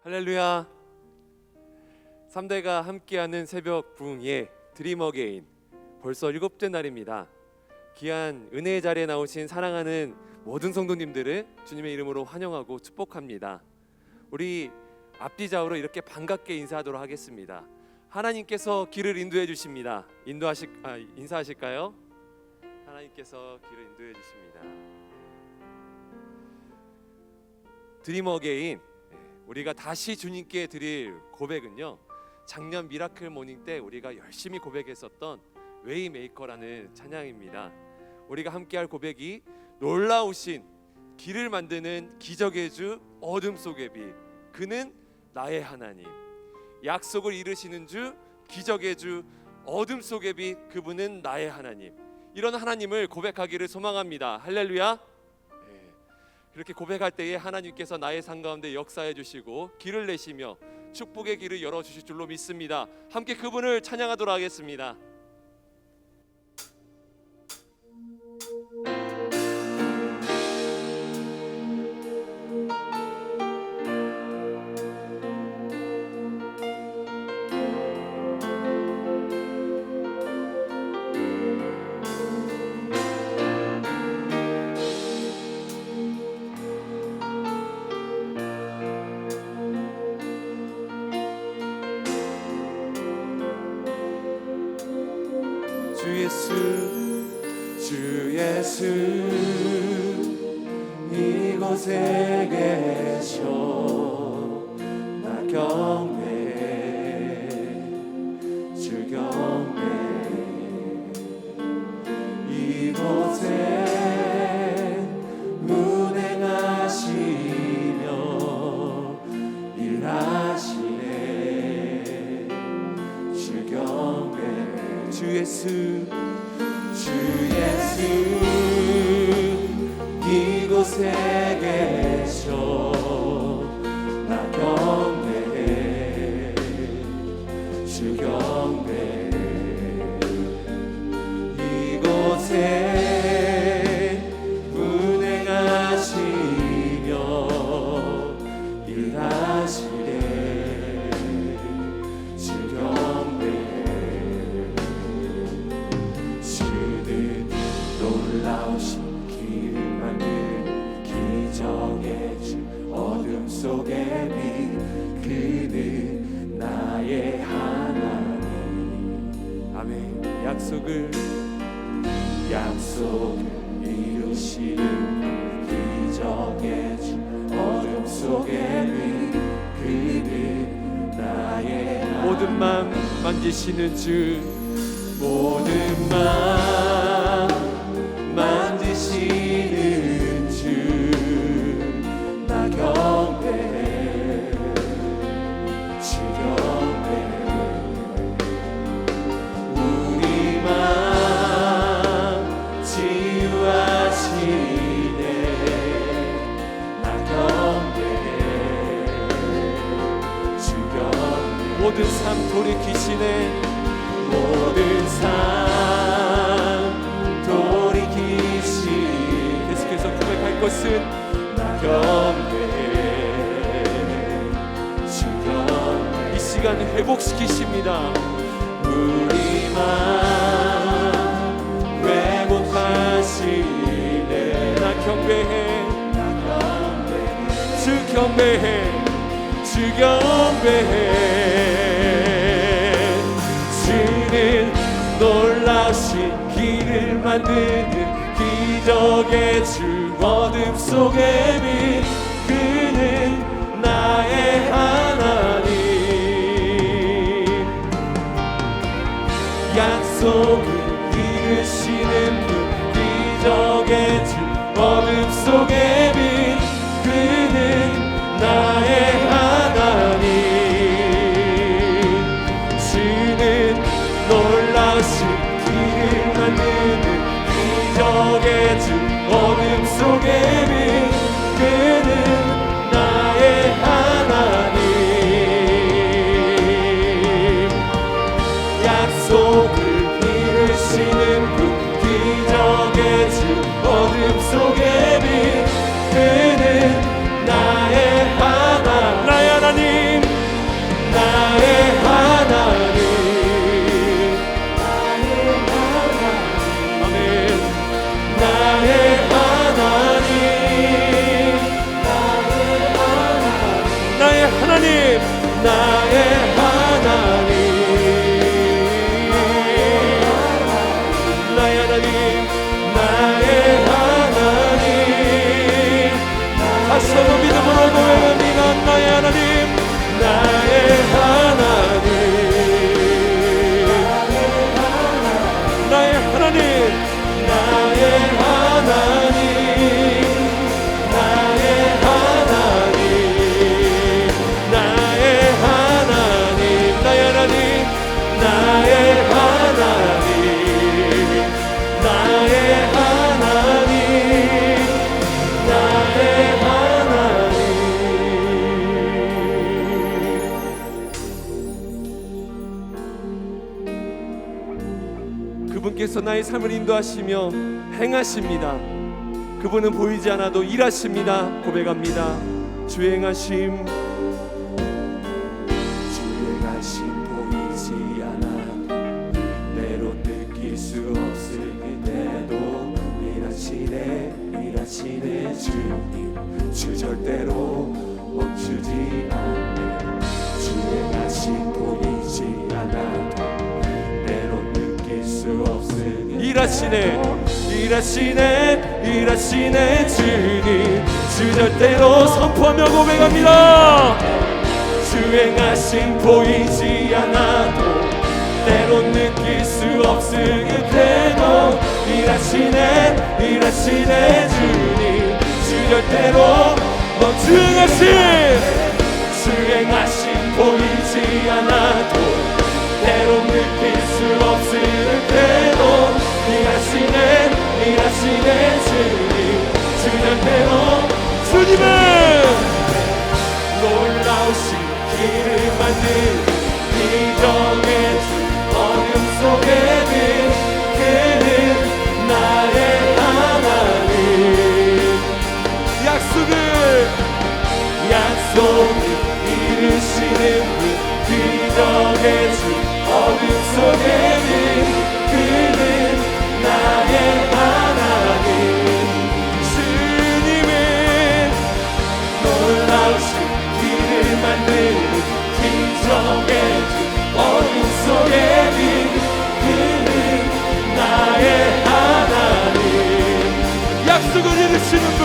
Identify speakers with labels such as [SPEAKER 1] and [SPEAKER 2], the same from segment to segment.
[SPEAKER 1] 할렐루야. 3대가 함께하는 새벽 부흥회 드림 어게인 벌써 7째 날입니다. 귀한 은혜의 자리에 나오신 사랑하는 모든 성도님들을 주님의 이름으로 환영하고 축복합니다. 우리 앞뒤 좌우로 이렇게 반갑게 인사하도록 하겠습니다. 하나님께서 길을 인도해 주십니다. 인사하실까요? 하나님께서 길을 인도해 주십니다. 드림 어게인, 우리가 다시 주님께 드릴 고백은요, 작년 미라클 모닝 때 우리가 열심히 고백했었던 웨이메이커라는 찬양입니다. 우리가 함께할 고백이 놀라우신 길을 만드는 기적의 주 어둠 속의 빛, 그는 나의 하나님. 약속을 이루시는 주, 기적의 주, 어둠 속의 빛, 그분은 나의 하나님. 이런 하나님을 고백하기를 소망합니다. 할렐루야. 그렇게 고백할 때에 하나님께서 나의 삶 가운데 역사해 주시고 길을 내시며 축복의 길을 열어주실 줄로 믿습니다. 함께 그분을 찬양하도록 하겠습니다. 주 예수 이곳에 계셔 나 경배해 주 경배해 이곳에 운행하시며 일하시네 주 경배해 주 예수 이곳에 계셔 나 경배해 주 경배해 이곳에 운행하시며 일하시네 주 경배해 주는 놀라우신 기적의 주 어둠 속의 빛 그는 나의 하나님. 아멘. 약속을 이루시는 기적의 주 어둠 속의 빛 그는 나의 하나님. 모든 맘 만지시는 주 모든 맘 만지시는 주 나 경배해 주 경배해 우리 맘 치유하시네 나 경배해 주 경배해 모든 삶 돌이키시네 모든 삶 돌이키시네 계속해서 고백할 것은 경배해 주 경배해 이 시간 회복시키십니다. 우리 맘 회복하시네 나 경배해 주 경배해 주 경배해 주는 놀라우신 길을 만드는 기적의 주 어둠 속의 빛 그는 나의 하나님 약속을 이루시는 분 기적의 주 어둠 속의 빛 그는 나의 하나님 주는 놀라우신 길을 만드는 기적의 주 어둠 속의 빛 그는 하나님, 나의 하나님, 나의 하나님, 나의 하나님. 다시 한번 믿음으로 고백합니다. 나의 하나님, 나의 하나님, 나의 하나님, 나의 하나님, 나의 하나님, 나의 하나님, 나의 하나님, 나의 하나님, 나의 하나님, 나의 하나님. 그분께서 나의 삶을 인도하시며 행하십니다. 그분은 보이지 않아도 일하십니다. 고백합니다. 주의 행하심, 보이지 않아도 때로 느낄 수 없을 그때도 일하시네 주님. 주 절대로 멈추지 않네. 주의 행하심 보이지 않아도 때로 느낄 수 없을 일하시네 주님. 주 절대로 선포하며 고백합니다. 주 행하심 보이지 않아도 때로 느낄 수 없을 그때도 일하시네 주님. 주 절대로 주 행하심 보이지 않아도 때로 느낄 수 없을 때도 일하시네 주님. 주 절대로 주님은 놀라우신 길을 만든 기적의 주 어둠 속에는 그는 나의 하나님. 약속을 이루시는 분, 기적의 주 어둠 속에는 그는 나의 하나님. 주님은 놀라우신 길을 만드는 기적의 주 어둠 속에는 그는 나의 하나님. 약속을 이루시는 분,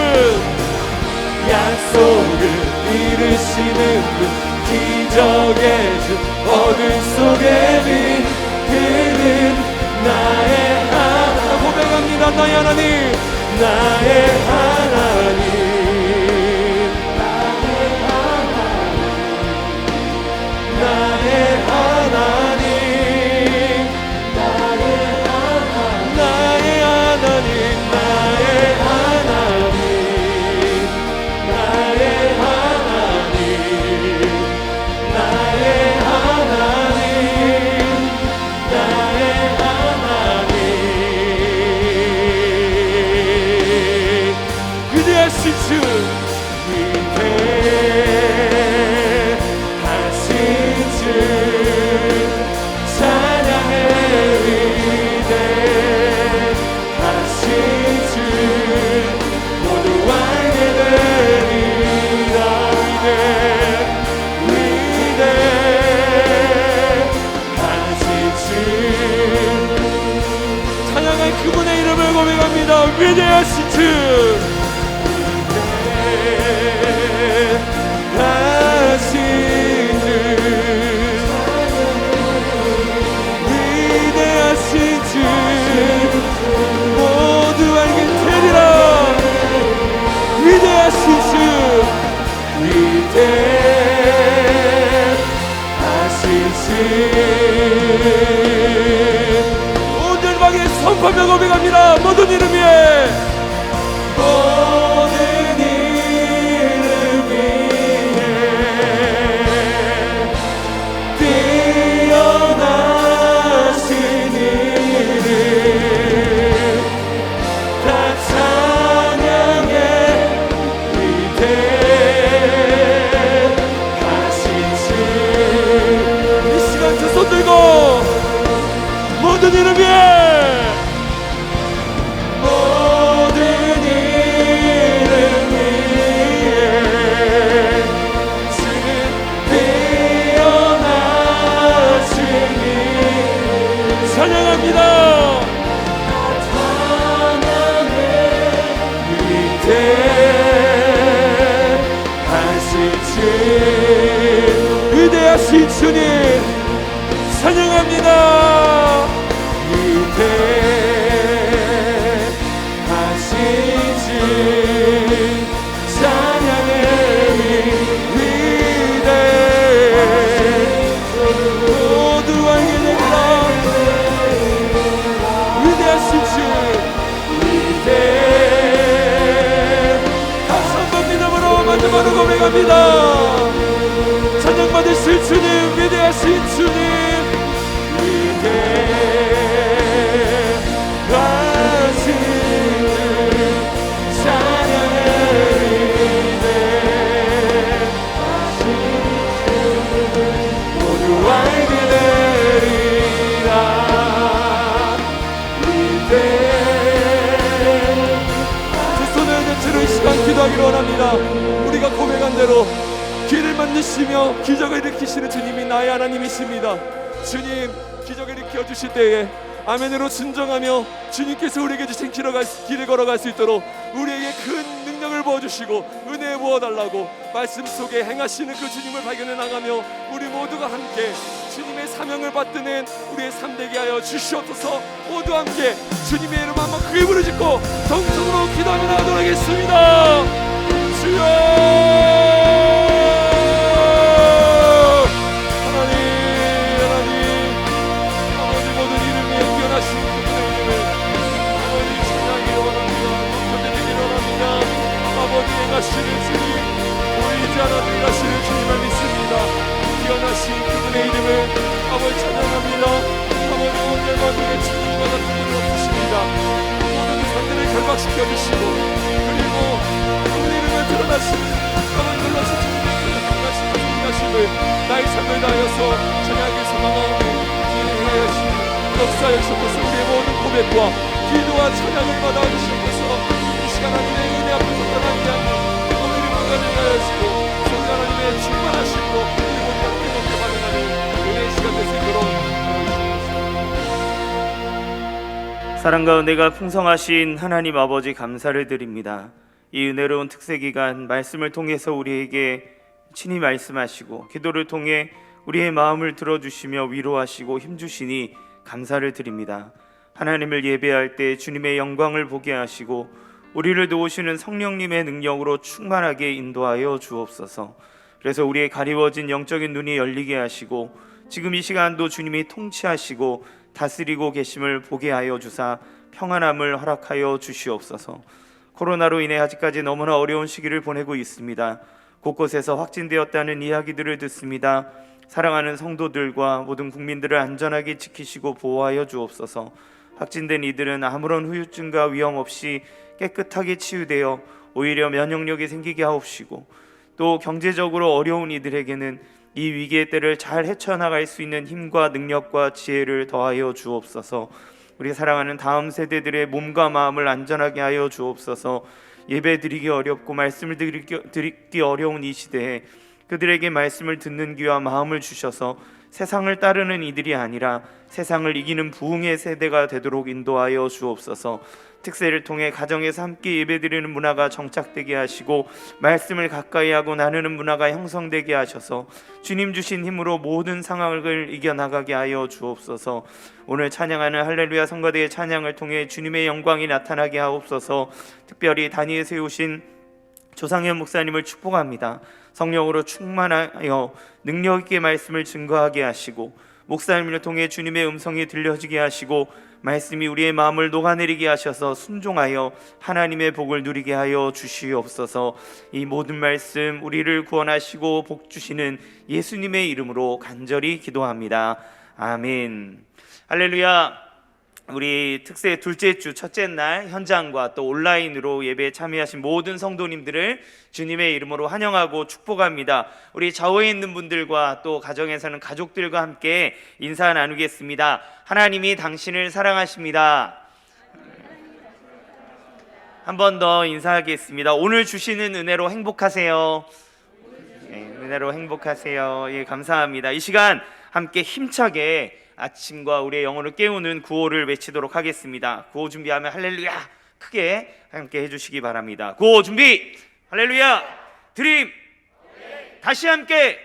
[SPEAKER 1] 약속을 이루시는 분, 기적의 주 어둠 속에는 그는 나의 하나님. 고백합니다. 나의 하나님, 나의 하나님, 나의 하나님, 나의 하나님, 나의 하나님, 나의 하나님, 나의 하나님, 나의 하나님. 그대하신 주, 그분의 이름을 고백합니다. 위대하신 주, 위대하신 주, 모두 알게 되리라. 위대하신 주, 위대하신 주. 선포하며 고백합니다. 모든 이름 위에, 모든 이름 위에 뛰어나신 이름 다 찬양해. 위대하신 주. 이 시간 두 손 들고 모든 이름 위에, 찬양합니다. 위대하신 주님, 위대하신 주님 찬양합니다. 위대하신 주 찬양해. 모두 알게 되리라. 위대하신 주 위대 다시 한번 믿음으로 마지막으로 고백합니다. 찬양받으실 주님, 위대하신 주님, 위대하신 주 찬양해. 위대하신 주 모두 알게 되리라. 위대 두 손을 내치는 이 시간 기도하기를 원합니다. 우리가 고백한 대로 길을 만드시며 기적을 일으키시는 주님이 나의 하나님이십니다. 주님, 기적을 일으켜 주실 때에 아멘으로 순종하며 주님께서 우리에게 주신 길을 걸어갈 수 있도록 우리에게 큰 능력을 부어주시고 은혜 부어달라고 말씀 속에 행하시는 그 주님을 발견해 나가며 우리 모두가 함께 주님의 사명을 받드는 우리의 삶 되게 하여 주시옵소서. 모두 함께 주님의 이름 한번 크게 부르짖고 정성으로 기도하며 나가도록 하겠습니다. 주여, 하시는 주님, 보이지 않아도 하시는 주님을 믿습니다. 뛰어나신 그분의 이름을 아버지 찬양합니다. 아버지 오늘 모두의 주님과 같은 일을 없으십니다. 모든 상대를 결박시켜 주시고 그리고 그분의 이름을 드러나시는 아버지 놀라신 주님의 강하신 존귀하심을 나의 삶을 다하여서 찬양하게 소망하오니 인하여시니 역사하시옵소서. 우리의 모든 고백과 기도와 찬양을 받아주시옵소서. 이 시간 하나님의 은혜 앞에서 떠나지 않고 오늘이 뭔가를 하시고 성령 하나님의 충만하시고 그리고 우리 함께 먹게 받아가는 은혜의 시간 되시도록
[SPEAKER 2] 사랑 가운데가 풍성하신 하나님 아버지 감사를 드립니다. 이 은혜로운 특세 기간 말씀을 통해서 우리에게 친히 말씀하시고 기도를 통해 우리의 마음을 들어주시며 위로하시고 힘주시니 감사를 드립니다. 하나님을 예배할 때 주님의 영광을 보게 하시고 우리를 도우시는 성령님의 능력으로 충만하게 인도하여 주옵소서. 그래서 우리의 가리워진 영적인 눈이 열리게 하시고 지금 이 시간도 주님이 통치하시고 다스리고 계심을 보게 하여 주사 평안함을 허락하여 주시옵소서. 코로나로 인해 아직까지 너무나 어려운 시기를 보내고 있습니다. 곳곳에서 확진되었다는 이야기들을 듣습니다. 사랑하는 성도들과 모든 국민들을 안전하게 지키시고 보호하여 주옵소서. 확진된 이들은 아무런 후유증과 위험 없이 깨끗하게 치유되어 오히려 면역력이 생기게 하옵시고 또 경제적으로 어려운 이들에게는 이 위기의 때를 잘 헤쳐나갈 수 있는 힘과 능력과 지혜를 더하여 주옵소서. 우리 사랑하는 다음 세대들의 몸과 마음을 안전하게 하여 주옵소서. 예배 드리기 어렵고 말씀을 드리기 어려운 이 시대에 그들에게 말씀을 듣는 귀와 마음을 주셔서 세상을 따르는 이들이 아니라 세상을 이기는 부흥의 세대가 되도록 인도하여 주옵소서. 특세를 통해 가정에서 함께 예배드리는 문화가 정착되게 하시고 말씀을 가까이 하고 나누는 문화가 형성되게 하셔서 주님 주신 힘으로 모든 상황을 이겨나가게 하여 주옵소서. 오늘 찬양하는 할렐루야 성가대의 찬양을 통해 주님의 영광이 나타나게 하옵소서. 특별히 단위에 세우신 조상현 목사님을 축복합니다. 성령으로 충만하여 능력 있게 말씀을 증거하게 하시고 목사님을 통해 주님의 음성이 들려지게 하시고 말씀이 우리의 마음을 녹아내리게 하셔서 순종하여 하나님의 복을 누리게 하여 주시옵소서. 이 모든 말씀 우리를 구원하시고 복 주시는 예수님의 이름으로 간절히 기도합니다. 아멘. 할렐루야. 우리 특세 둘째 주 첫째 날 현장과 또 온라인으로 예배에 참여하신 모든 성도님들을 주님의 이름으로 환영하고 축복합니다. 우리 좌우에 있는 분들과 또 가정에 사는 가족들과 함께 인사 나누겠습니다. 하나님이 당신을 사랑하십니다. 한 번 더 인사하겠습니다. 오늘 주시는 은혜로 행복하세요. 네, 은혜로 행복하세요. 예, 감사합니다. 이 시간 함께 힘차게 아침과 우리의 영혼을 깨우는 구호를 외치도록 하겠습니다. 구호 준비하면 할렐루야 크게 함께 해주시기 바랍니다. 구호 준비 할렐루야 드림 다시 함께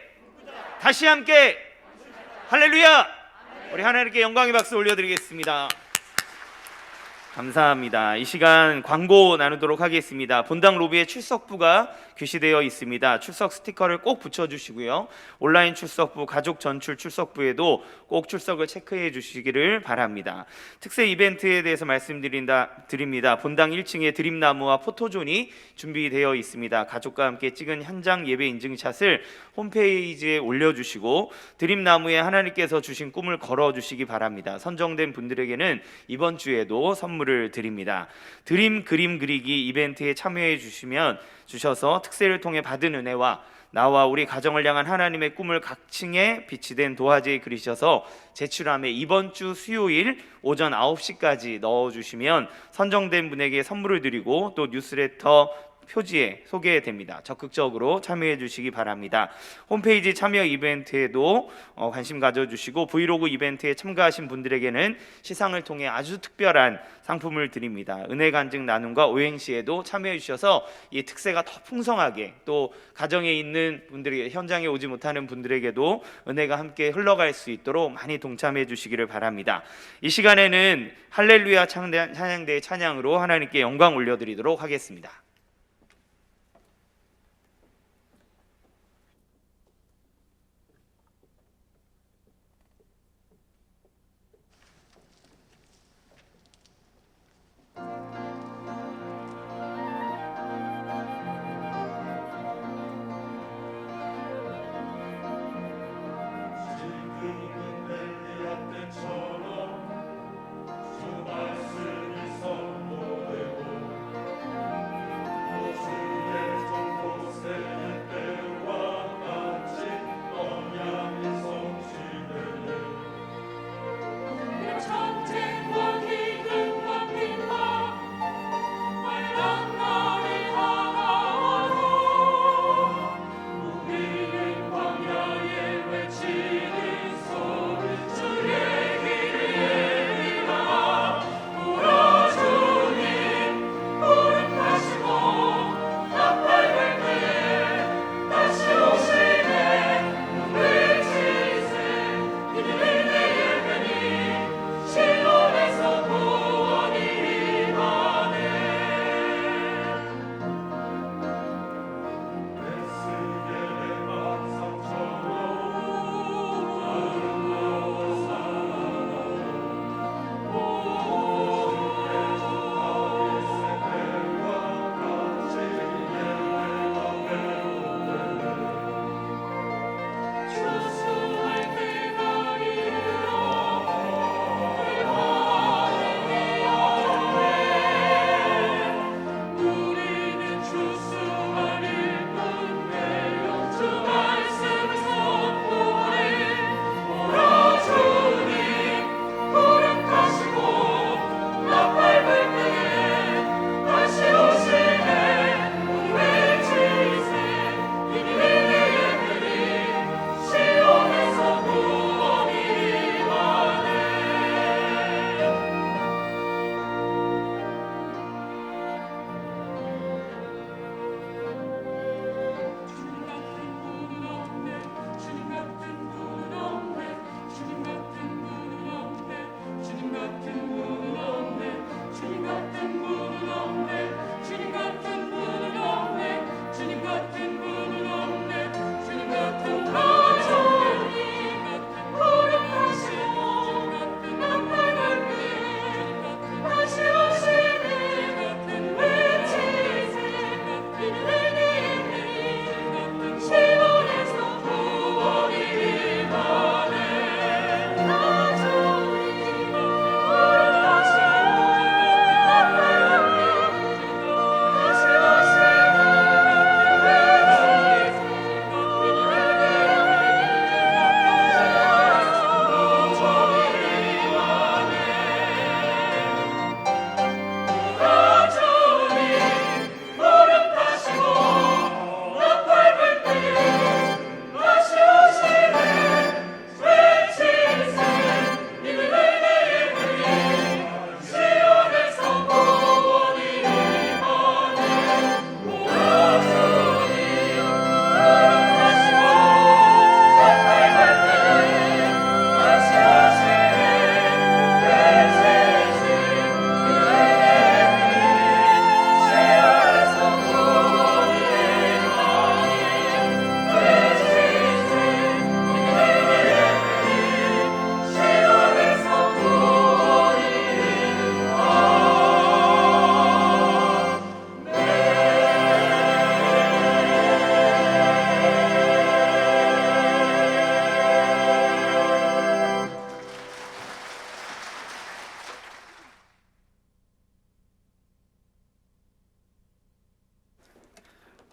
[SPEAKER 2] 할렐루야. 우리 하나님께 영광의 박수 올려드리겠습니다. 감사합니다. 이 시간 광고 나누도록 하겠습니다. 본당 로비에 출석부가 게시되어 있습니다. 출석 스티커를 꼭 붙여주시고요. 온라인 출석부, 가족 전출 출석부에도 꼭 출석을 체크해 주시기를 바랍니다. 특세 이벤트에 대해서 말씀드립니다. 본당 1층에 드림나무와 포토존이 준비되어 있습니다. 가족과 함께 찍은 현장 예배 인증샷을 홈페이지에 올려주시고 드림나무에 하나님께서 주신 꿈을 걸어주시기 바랍니다. 선정된 분들에게는 이번 주에도 선물을 드립니다. 드림 그림 그리기 이벤트에 참여해 주셔서 특세를 통해 받은 은혜와 나와 우리 가정을 향한 하나님의 꿈을 각층에 비치된 도화지에 그리셔서 제출함에 이번 주 수요일 오전 9시까지 넣어주시면 선정된 분에게 선물을 드리고 또 뉴스레터 표지에 소개됩니다. 적극적으로 참여해 주시기 바랍니다. 홈페이지 참여 이벤트에도 관심 가져주시고 브이로그 이벤트에 참가하신 분들에게는 시상을 통해 아주 특별한 상품을 드립니다. 은혜 간증 나눔과 오행시에도 참여해 주셔서 이 특세가 더 풍성하게 또 가정에 있는 분들에게 현장에 오지 못하는 분들에게도 은혜가 함께 흘러갈 수 있도록 많이 동참해 주시기를 바랍니다. 이 시간에는 할렐루야 찬양대의 찬양으로 하나님께 영광 올려드리도록 하겠습니다.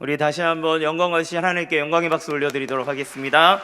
[SPEAKER 2] 우리 다시 한번 영광하신 하나님께 영광의 박수 올려드리도록 하겠습니다.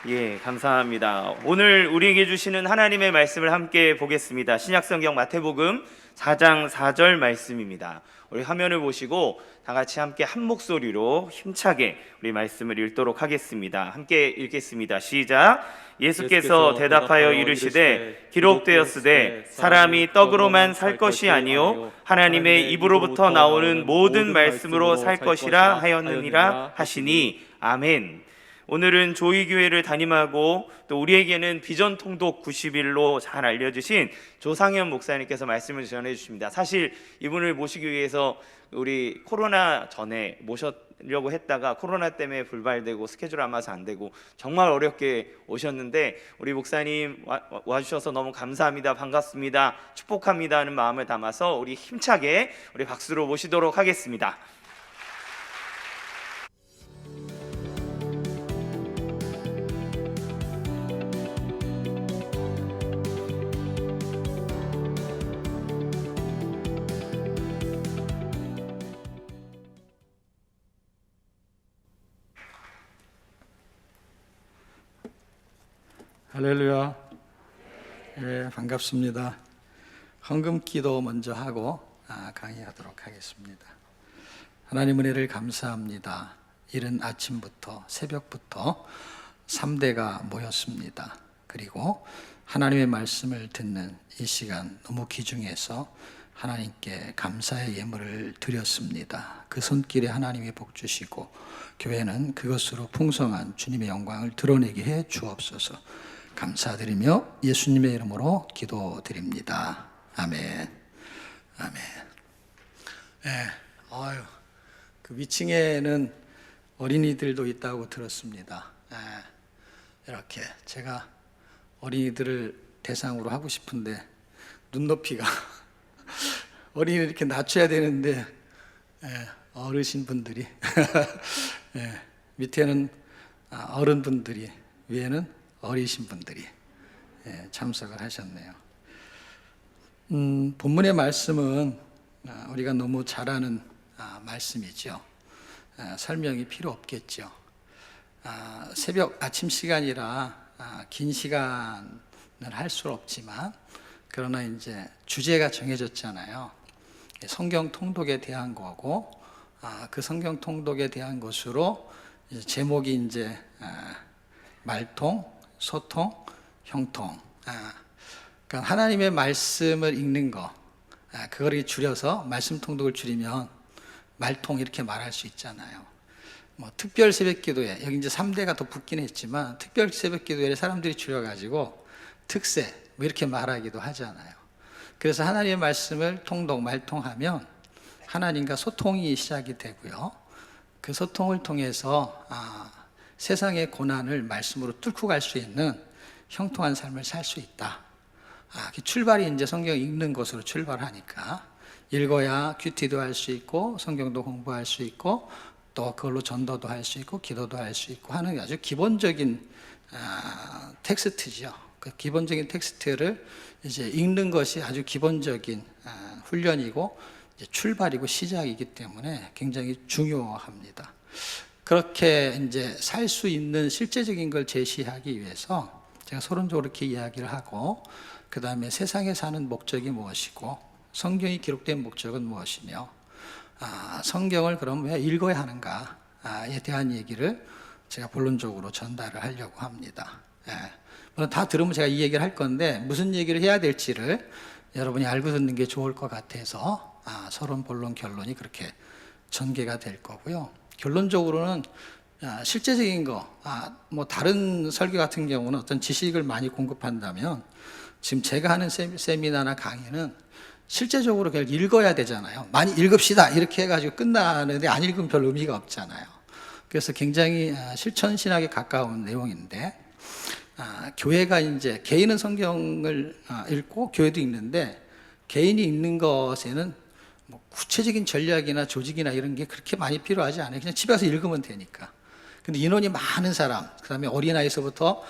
[SPEAKER 2] 예, 감사합니다. 오늘 우리에게 주시는 하나님의 말씀을 함께 보겠습니다. 신약성경 마태복음 4장 4절 말씀입니다. 우리 화면을 보시고 다 같이 함께 한 목소리로 힘차게 우리 말씀을 읽도록 하겠습니다. 함께 읽겠습니다. 시작. 예수께서 대답하여 이르시되 기록되었으되 사람이 떡으로만 살 것이 아니요 하나님의 입으로부터 나오는 모든 말씀으로 살 것이라 하였느니라 하시니 아멘. 오늘은 조이교회를 담임하고 또 우리에게는 비전 통독 90일로 잘 알려주신 조상현 목사님께서 말씀을 전해주십니다. 사실 이분을 모시기 위해서 우리 코로나 전에 모시려고 했다가 코로나 때문에 불발되고 스케줄 안 맞아서 안 되고 정말 어렵게 오셨는데 우리 목사님 와주셔서 너무 감사합니다. 반갑습니다. 축복합니다 하는 마음을 담아서 우리 힘차게 우리 박수로 모시도록 하겠습니다.
[SPEAKER 3] 할렐루야. 예, 반갑습니다. 헌금기도 먼저 하고 강의하도록 하겠습니다. 하나님 은혜를 감사합니다. 이른 아침부터 새벽부터 3대가 모였습니다. 그리고 하나님의 말씀을 듣는 이 시간 너무 귀중해서 하나님께 감사의 예물을 드렸습니다. 그 손길에 하나님이 복 주시고 교회는 그것으로 풍성한 주님의 영광을 드러내게 해 주옵소서. 감사드리며 예수님의 이름으로 기도드립니다. 아멘. 아멘. 네, 그 위층에는 어린이들도 있다고 들었습니다. 이렇게 제가 어린이들을 대상으로 하고 싶은데 눈높이가 어린이를 이렇게 낮춰야 되는데 어르신분들이 밑에는 어른분들이 위에는 어리신 분들이 참석을 하셨네요. 본문의 말씀은 우리가 너무 잘 아는 말씀이죠. 설명이 필요 없겠죠. 새벽 아침 시간이라 긴 시간을 할 수 없지만 그러나 이제 주제가 정해졌잖아요. 성경 통독에 대한 거고 그 성경 통독에 대한 것으로 이제 제목이 이제 말통, 소통, 형통. 그러니까 하나님의 말씀을 읽는 거, 그거를 줄여서 말씀 통독을 줄이면 말통 이렇게 말할 수 있잖아요. 뭐 특별 새벽기도회 여기 이제 3대가 더 붙긴 했지만 특별 새벽기도회를 사람들이 줄여가지고 특세 뭐 이렇게 말하기도 하잖아요. 그래서 하나님의 말씀을 통독, 말통하면 하나님과 소통이 시작이 되고요. 그 소통을 통해서 세상의 고난을 말씀으로 뚫고 갈 수 있는 형통한 삶을 살 수 있다. 그 출발이 이제 성경 읽는 것으로 출발하니까 읽어야 큐티도 할 수 있고 성경도 공부할 수 있고 또 그걸로 전도도 할 수 있고 기도도 할 수 있고 하는 아주 기본적인 텍스트죠. 그 기본적인 텍스트를 이제 읽는 것이 아주 기본적인 훈련이고 이제 출발이고 시작이기 때문에 굉장히 중요합니다. 그렇게 이제 살 수 있는 실제적인 걸 제시하기 위해서 제가 서론적으로 이렇게 이야기를 하고 그 다음에 세상에 사는 목적이 무엇이고 성경이 기록된 목적은 무엇이며 성경을 그럼 왜 읽어야 하는가에 대한 얘기를 제가 본론적으로 전달을 하려고 합니다. 물론 다 들으면 제가 이 얘기를 할 건데 무슨 얘기를 해야 될지를 여러분이 알고 듣는 게 좋을 것 같아서 서론, 본론, 결론이 그렇게 전개가 될 거고요. 결론적으로는 실제적인 거, 뭐 다른 설교 같은 경우는 어떤 지식을 많이 공급한다면 지금 제가 하는 세미나나 강의는 실제적으로 그냥 읽어야 되잖아요. 많이 읽읍시다 이렇게 해가지고 끝나는데 안 읽으면 별 의미가 없잖아요. 그래서 굉장히 실천 신학에 가까운 내용인데 교회가 이제 개인은 성경을 읽고 교회도 읽는데 개인이 읽는 것에는 뭐 구체적인 전략이나 조직이나 이런 게 그렇게 많이 필요하지 않아요. 그냥 집에 가서 읽으면 되니까. 근데 인원이 많은 사람, 그 다음에 어린아이서부터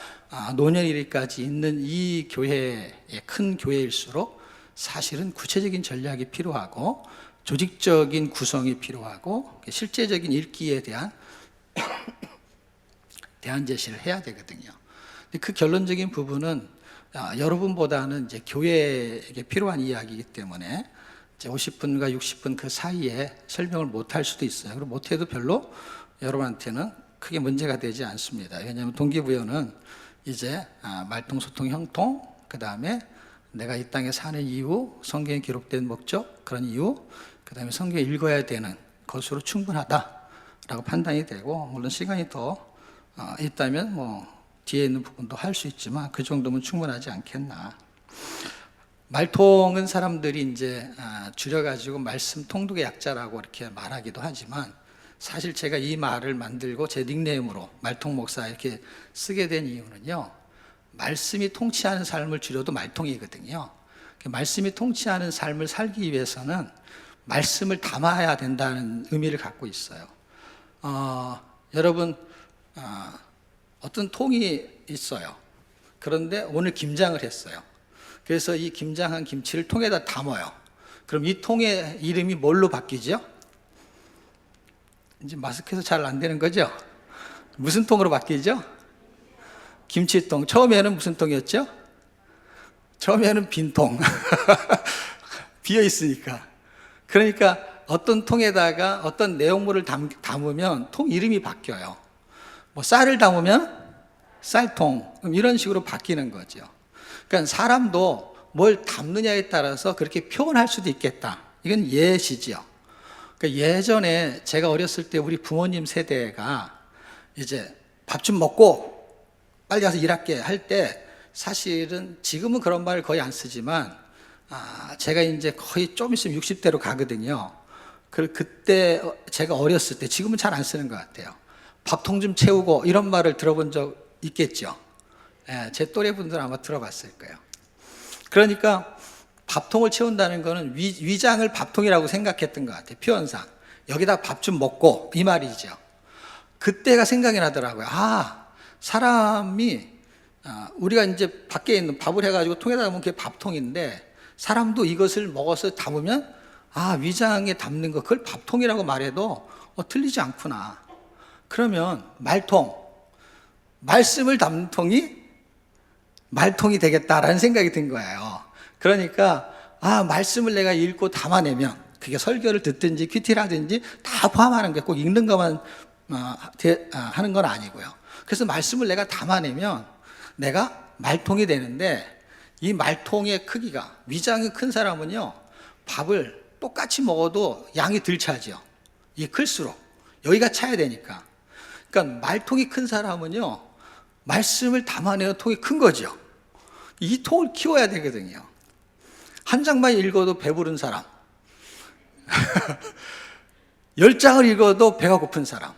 [SPEAKER 3] 노년일까지 있는 이 교회의 큰 교회일수록 사실은 구체적인 전략이 필요하고 조직적인 구성이 필요하고 실제적인 읽기에 대한 대안 제시를 해야 되거든요. 근데 그 결론적인 부분은 여러분보다는 이제 교회에게 필요한 이야기이기 때문에 이제 50분과 60분 그 사이에 설명을 못 할 수도 있어요. 그리고 못해도 별로 여러분한테는 크게 문제가 되지 않습니다. 왜냐하면 동기부여는 이제 말통, 소통, 형통, 그 다음에 내가 이 땅에 사는 이유, 성경에 기록된 목적, 그런 이유, 그 다음에 성경을 읽어야 되는 것으로 충분하다라고 판단이 되고, 물론 시간이 더 있다면 뭐 뒤에 있는 부분도 할 수 있지만 그 정도면 충분하지 않겠나. 말통은 사람들이 이제 줄여가지고 말씀 통독의 약자라고 이렇게 말하기도 하지만, 사실 제가 이 말을 만들고 제 닉네임으로 말통 목사 이렇게 쓰게 된 이유는요, 말씀이 통치하는 삶을 줄여도 말통이거든요. 말씀이 통치하는 삶을 살기 위해서는 말씀을 담아야 된다는 의미를 갖고 있어요. 여러분, 어떤 통이 있어요. 그런데 오늘 김장을 했어요. 그래서 이 김장한 김치를 통에다 담아요. 그럼 이 통의 이름이 뭘로 바뀌죠? 이제 마스크에서 잘 안 되는 거죠? 무슨 통으로 바뀌죠? 김치통. 처음에는 무슨 통이었죠? 처음에는 빈통. 비어 있으니까. 그러니까 어떤 통에다가 어떤 내용물을 담으면 통 이름이 바뀌어요. 뭐 쌀을 담으면 쌀통, 이런 식으로 바뀌는 거죠. 그러니까 사람도 뭘 담느냐에 따라서 그렇게 표현할 수도 있겠다. 이건 예시지요. 그러니까 예전에 제가 어렸을 때 우리 부모님 세대가 이제 밥 좀 먹고 빨리 가서 일할게 할 때, 사실은 지금은 그런 말을 거의 안 쓰지만 제가 이제 거의 좀 있으면 60대로 가거든요. 그때 제가 어렸을 때, 지금은 잘 안 쓰는 것 같아요. 밥통 좀 채우고, 이런 말을 들어본 적 있겠죠. 제 또래 분들은 아마 들어봤을 거예요. 그러니까 밥통을 채운다는 거는 위장을 밥통이라고 생각했던 것 같아요. 표현상. 여기다 밥 좀 먹고, 이 말이죠. 그때가 생각이 나더라고요. 사람이 우리가 이제 밖에 있는 밥을 해가지고 통에다 담으면 그게 밥통인데, 사람도 이것을 먹어서 담으면 위장에 담는 거, 그걸 밥통이라고 말해도 틀리지 않구나. 그러면 말통, 말씀을 담는 통이 말통이 되겠다라는 생각이 든 거예요. 그러니까 말씀을 내가 읽고 담아내면, 그게 설교를 듣든지 큐티라든지 다 포함하는 게 꼭 읽는 것만 하는 건 아니고요. 그래서 말씀을 내가 담아내면 내가 말통이 되는데, 이 말통의 크기가, 위장이 큰 사람은요, 밥을 똑같이 먹어도 양이 덜 차죠. 이게 클수록 여기가 차야 되니까. 그러니까 말통이 큰 사람은요, 말씀을 담아내는 통이 큰 거죠. 이 통을 키워야 되거든요. 한 장만 읽어도 배부른 사람, 10장을 읽어도 배가 고픈 사람.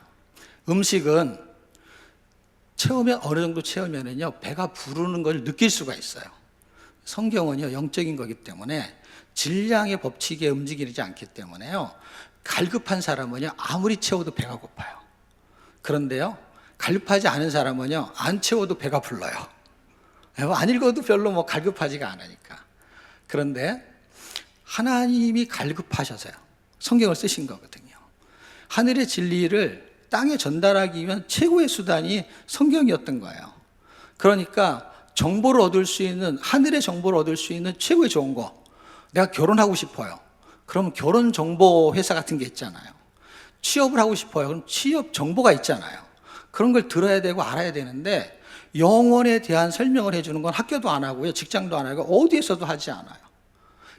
[SPEAKER 3] 음식은 채우면, 어느 정도 채우면은요, 배가 부르는 걸 느낄 수가 있어요. 성경은요, 영적인 거기 때문에 질량의 법칙에 움직이지 않기 때문에요, 갈급한 사람은요, 아무리 채워도 배가 고파요. 그런데요, 갈급하지 않은 사람은요, 안 채워도 배가 불러요. 안 읽어도 별로 갈급하지가 않으니까. 그런데 하나님이 갈급하셔서요, 성경을 쓰신 거거든요. 하늘의 진리를 땅에 전달하기 위한 최고의 수단이 성경이었던 거예요. 그러니까 정보를 얻을 수 있는, 하늘의 정보를 얻을 수 있는 최고의 좋은 거, 내가 결혼하고 싶어요. 그럼 결혼 정보 회사 같은 게 있잖아요. 취업을 하고 싶어요. 그럼 취업 정보가 있잖아요. 그런 걸 들어야 되고 알아야 되는데, 영혼에 대한 설명을 해주는 건 학교도 안 하고요, 직장도 안 하고 어디에서도 하지 않아요.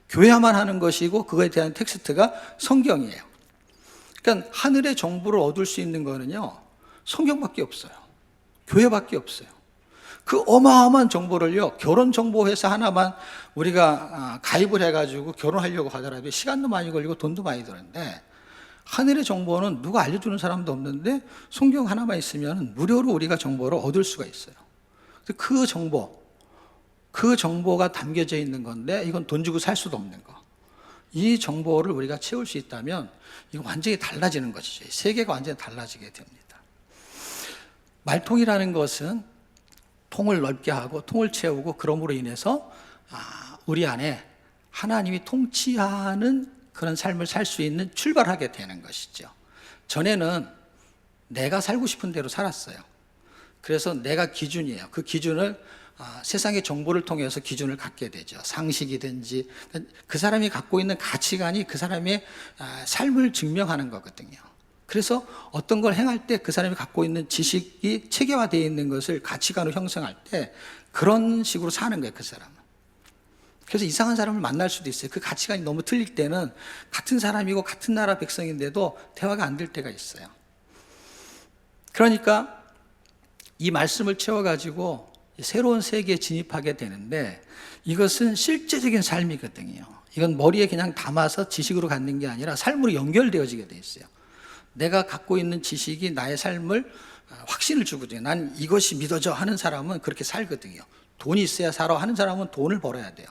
[SPEAKER 3] 교회만 하는 것이고, 그거에 대한 텍스트가 성경이에요. 그러니까 하늘의 정보를 얻을 수 있는 거는요, 성경밖에 없어요. 교회밖에 없어요. 그 어마어마한 정보를요, 결혼 정보 회사 하나만 우리가 가입을 해가지고 결혼하려고 하더라도 시간도 많이 걸리고 돈도 많이 드는데, 하늘의 정보는 누가 알려주는 사람도 없는데 성경 하나만 있으면 무료로 우리가 정보를 얻을 수가 있어요. 그 정보가 담겨져 있는 건데, 이건 돈 주고 살 수도 없는 거. 이 정보를 우리가 채울 수 있다면 이거 완전히 달라지는 것이죠. 세계가 완전히 달라지게 됩니다. 말통이라는 것은 통을 넓게 하고 통을 채우고, 그럼으로 인해서 우리 안에 하나님이 통치하는 그런 삶을 살 수 있는 출발하게 되는 것이죠. 전에는 내가 살고 싶은 대로 살았어요. 그래서 내가 기준이에요. 그 기준을 세상의 정보를 통해서 기준을 갖게 되죠. 상식이든지 그 사람이 갖고 있는 가치관이 그 사람의 삶을 증명하는 거거든요. 그래서 어떤 걸 행할 때 그 사람이 갖고 있는 지식이 체계화되어 있는 것을 가치관으로 형성할 때 그런 식으로 사는 거예요, 그 사람은. 그래서 이상한 사람을 만날 수도 있어요. 그 가치관이 너무 틀릴 때는 같은 사람이고 같은 나라 백성인데도 대화가 안 될 때가 있어요. 그러니까 이 말씀을 채워가지고 새로운 세계에 진입하게 되는데 이것은 실제적인 삶이거든요. 이건 머리에 그냥 담아서 지식으로 갖는 게 아니라 삶으로 연결되어지게 돼 있어요. 내가 갖고 있는 지식이 나의 삶을 확신을 주거든요. 난 이것이 믿어져 하는 사람은 그렇게 살거든요. 돈이 있어야 살아 하는 사람은 돈을 벌어야 돼요.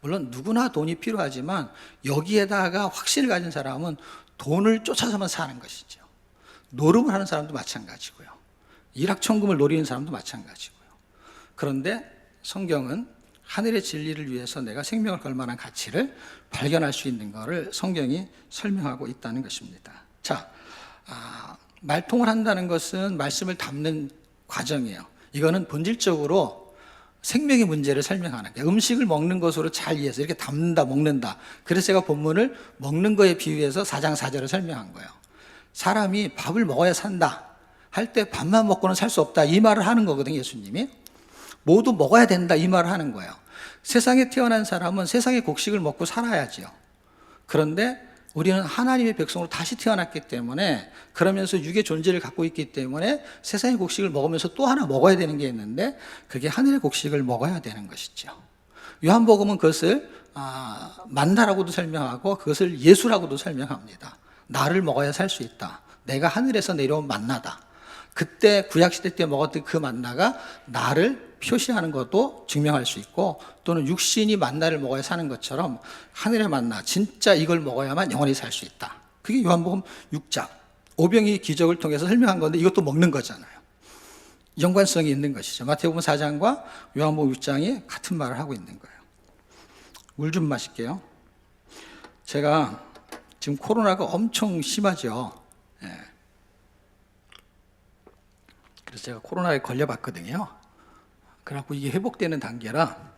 [SPEAKER 3] 물론 누구나 돈이 필요하지만 여기에다가 확신을 가진 사람은 돈을 쫓아서만 사는 것이죠. 노름을 하는 사람도 마찬가지고요. 일확천금을 노리는 사람도 마찬가지고요. 그런데 성경은 하늘의 진리를 위해서 내가 생명을 걸 만한 가치를 발견할 수 있는 것을 성경이 설명하고 있다는 것입니다. 자, 말통을 한다는 것은 말씀을 담는 과정이에요. 이거는 본질적으로 생명의 문제를 설명하는 거예요. 음식을 먹는 것으로 잘 이해해서 이렇게 담는다, 먹는다. 그래서 제가 본문을 먹는 거에 비유해서 4장 4절을 설명한 거예요. 사람이 밥을 먹어야 산다 할 때 밥만 먹고는 살 수 없다 이 말을 하는 거거든요, 예수님이. 모두 먹어야 된다 이 말을 하는 거예요. 세상에 태어난 사람은 세상의 곡식을 먹고 살아야지요. 그런데 우리는 하나님의 백성으로 다시 태어났기 때문에 그러면서 육의 존재를 갖고 있기 때문에 세상의 곡식을 먹으면서 또 하나 먹어야 되는 게 있는데 그게 하늘의 곡식을 먹어야 되는 것이죠. 요한복음은 그것을 만나라고도 설명하고 그것을 예수라고도 설명합니다. 나를 먹어야 살 수 있다. 내가 하늘에서 내려온 만나다. 그때 구약시대 때 먹었던 그 만나가 나를 표시하는 것도 증명할 수 있고 또는 육신이 만나를 먹어야 사는 것처럼 하늘의 만나 진짜 이걸 먹어야만 영원히 살 수 있다. 그게 요한복음 6장 오병이 기적을 통해서 설명한 건데 이것도 먹는 거잖아요. 연관성이 있는 것이죠. 마태복음 4장과 요한복음 6장이 같은 말을 하고 있는 거예요. 물 좀 마실게요. 제가 지금 코로나가 엄청 심하죠. 그래서 제가 코로나에 걸려봤거든요. 그래갖고 이게 회복되는 단계라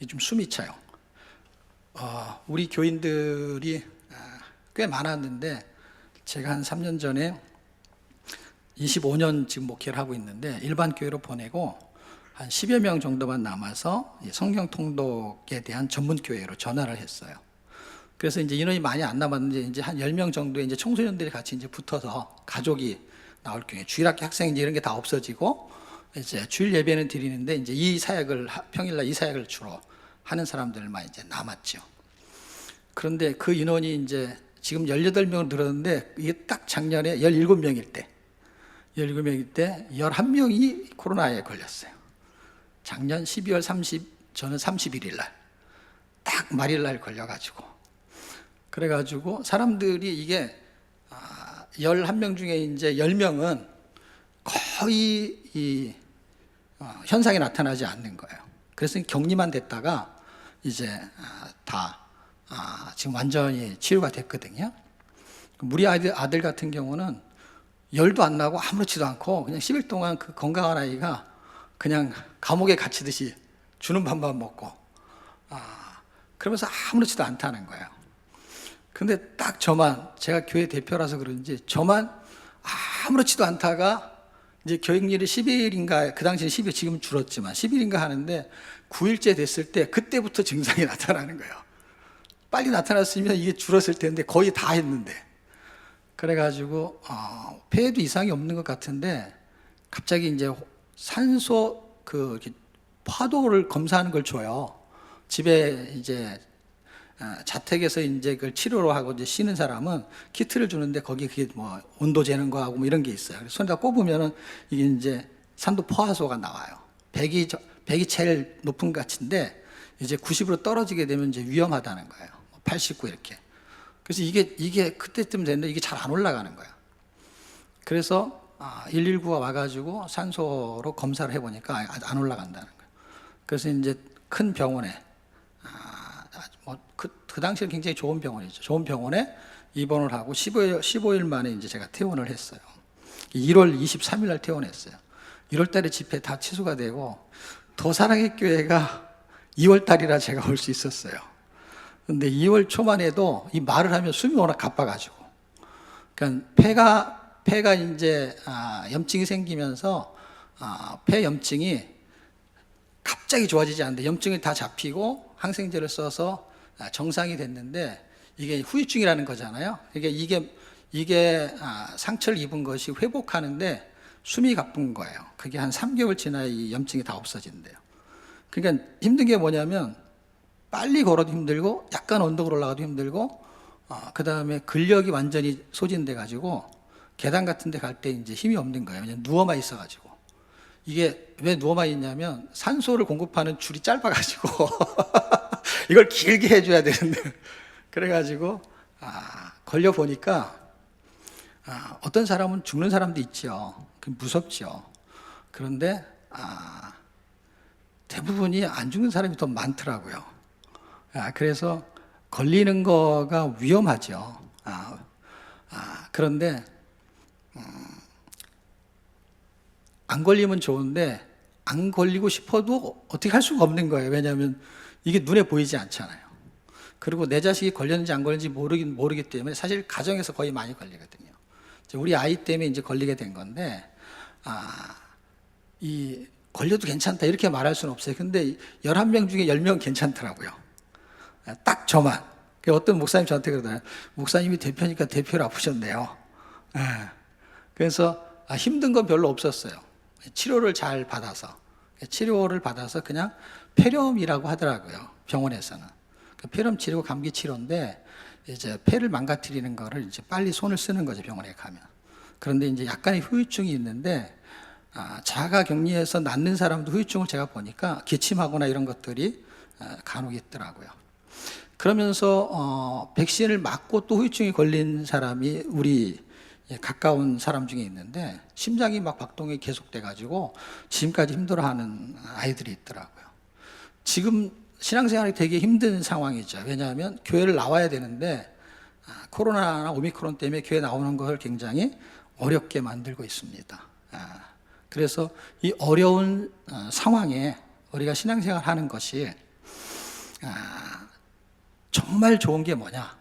[SPEAKER 3] 좀 숨이 차요. 우리 교인들이 꽤 많았는데 제가 한 3년 전에 25년 지금 목회를 하고 있는데 일반 교회로 보내고 한 10여 명 정도만 남아서 성경 통독에 대한 전문 교회로 전환을 했어요. 그래서 이제 인원이 많이 안 남았는데 이제 한 10명 정도의 이제 청소년들이 같이 이제 붙어서 가족이 나올 경우에 주일학교 학생 이런 게 다 없어지고 이제 주일 예배는 드리는데 이제 이 사역을 평일날 이 사역을 주로 하는 사람들만 이제 남았죠. 그런데 그 인원이 이제 지금 18명으로 늘었는데 이게 딱 작년에 17명일 때 11명이 코로나에 걸렸어요. 작년 12월 30 저는 31일 날 딱 말일 날 걸려가지고 그래가지고 사람들이 이게 11명 중에 이제 10명은 거의 이 현상이 나타나지 않는 거예요. 그래서 격리만 됐다가 이제 다 지금 완전히 치유가 됐거든요. 우리 아들 같은 경우는 열도 안 나고 아무렇지도 않고 그냥 10일 동안 그 건강한 아이가 그냥 감옥에 갇히듯이 주는 밥만 먹고 그러면서 아무렇지도 않다는 거예요. 근데 딱 저만 제가 교회 대표라서 그런지 저만 아무렇지도 않다가 이제 교육일이 10일인가 그 당시에 10일 지금 줄었지만 10일인가 하는데 9일째 됐을 때 그때부터 증상이 나타나는 거예요. 빨리 나타났으면 이게 줄었을 텐데 거의 다 했는데 그래가지고 폐에도 이상이 없는 것 같은데 갑자기 이제 산소 그 이렇게 파도를 검사하는 걸 줘요. 집에 이제 자택에서 이제 그걸 치료로 하고 이제 쉬는 사람은 키트를 주는데 거기 그게 뭐 온도 재는 거하고 뭐 이런 게 있어요. 그래서 손에다 꼽으면은 이게 이제 산도 포화소가 나와요. 100이 제일 높은 가치인데 이제 90으로 떨어지게 되면 이제 위험하다는 거예요. 89 이렇게. 그래서 이게 그때쯤 됐는데 이게 잘 안 올라가는 거예요. 그래서 119가 와가지고 산소로 검사를 해보니까 안 올라간다는 거예요. 그래서 이제 큰 병원에 그 당시에는 굉장히 좋은 병원이죠. 좋은 병원에 입원을 하고 15일 만에 이제 제가 퇴원을 했어요. 1월 23일 날 퇴원했어요. 1월 달에 집회 다 취소가 되고 더 사랑의 교회가 2월 달이라 제가 올 수 있었어요. 근데 2월 초만 해도 이 말을 하면 숨이 워낙 가빠가지고, 그러니까 폐가 이제 염증이 생기면서 폐 염증이 갑자기 좋아지지 않는데 염증이 다 잡히고 항생제를 써서 정상이 됐는데 이게 후유증이라는 거잖아요. 이게 상처를 입은 것이 회복하는데 숨이 가쁜 거예요. 그게 한 3개월 지나야 이 염증이 다 없어진대요. 그러니까 힘든 게 뭐냐면 빨리 걸어도 힘들고 약간 언덕을 올라가도 힘들고 그 다음에 근력이 완전히 소진돼 가지고 계단 같은 데 갈 때 이제 힘이 없는 거예요. 왜냐면 누워만 있어 가지고. 이게 왜 누워만 있냐면 산소를 공급하는 줄이 짧아 가지고 이걸 길게 해줘야 되는데 그래 가지고 걸려 보니까 어떤 사람은 죽는 사람도 있죠. 그 무섭죠. 그런데 대부분이 안 죽는 사람이 더 많더라고요. 그래서 걸리는 거가 위험하죠. 그런데 안 걸리면 좋은데 안 걸리고 싶어도 어떻게 할 수가 없는 거예요. 왜냐하면 이게 눈에 보이지 않잖아요. 그리고 내 자식이 걸렸는지 안 걸렸는지 모르기 때문에 사실 가정에서 거의 많이 걸리거든요. 우리 아이 때문에 이제 걸리게 된 건데 이 걸려도 괜찮다 이렇게 말할 수는 없어요. 근데 11명 중에 10명 괜찮더라고요. 딱 저만. 어떤 목사님 저한테 그러더라고요. 목사님이 대표니까 대표를 아프셨네요. 그래서 힘든 건 별로 없었어요. 치료를 잘 받아서. 치료를 받아서 그냥 폐렴이라고 하더라고요. 병원에서는. 폐렴 치료고 감기 치료인데 이제 폐를 망가뜨리는 거를 이제 빨리 손을 쓰는 거죠. 병원에 가면. 그런데 이제 약간의 후유증이 있는데 자가 격리해서 낫는 사람도 후유증을 제가 보니까 기침하거나 이런 것들이 간혹 있더라고요. 그러면서 백신을 맞고 또 후유증이 걸린 사람이 우리 가까운 사람 중에 있는데 심장이 막 박동이 계속돼 가지고 지금까지 힘들어하는 아이들이 있더라고요. 지금 신앙생활이 되게 힘든 상황이죠. 왜냐하면 교회를 나와야 되는데 코로나나 오미크론 때문에 교회 나오는 걸 굉장히 어렵게 만들고 있습니다. 그래서 이 어려운 상황에 우리가 신앙생활 하는 것이 정말 좋은 게 뭐냐?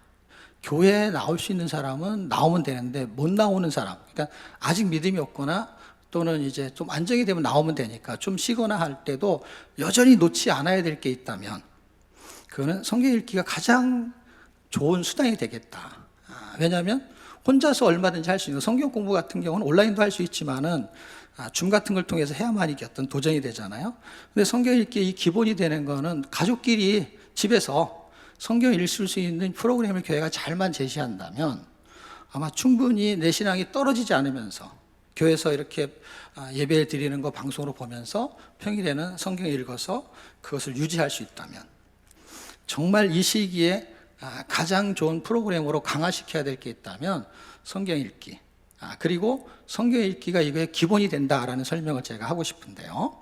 [SPEAKER 3] 교회에 나올 수 있는 사람은 나오면 되는데 못 나오는 사람, 그러니까 아직 믿음이 없거나 또는 이제 좀 안정이 되면 나오면 되니까 좀 쉬거나 할 때도 여전히 놓지 않아야 될 게 있다면 그거는 성경 읽기가 가장 좋은 수단이 되겠다. 왜냐하면 혼자서 얼마든지 할 수 있는 성경 공부 같은 경우는 온라인도 할 수 있지만은 줌 같은 걸 통해서 해야만 이게 어떤 도전이 되잖아요. 근데 성경 읽기 이 기본이 되는 거는 가족끼리 집에서 성경 읽을 수 있는 프로그램을 교회가 잘만 제시한다면 아마 충분히 내 신앙이 떨어지지 않으면서 교회에서 이렇게 예배 드리는 거 방송으로 보면서 평일에는 성경 읽어서 그것을 유지할 수 있다면 정말 이 시기에 가장 좋은 프로그램으로 강화시켜야 될 게 있다면 성경 읽기. 그리고 성경 읽기가 이거의 기본이 된다라는 설명을 제가 하고 싶은데요.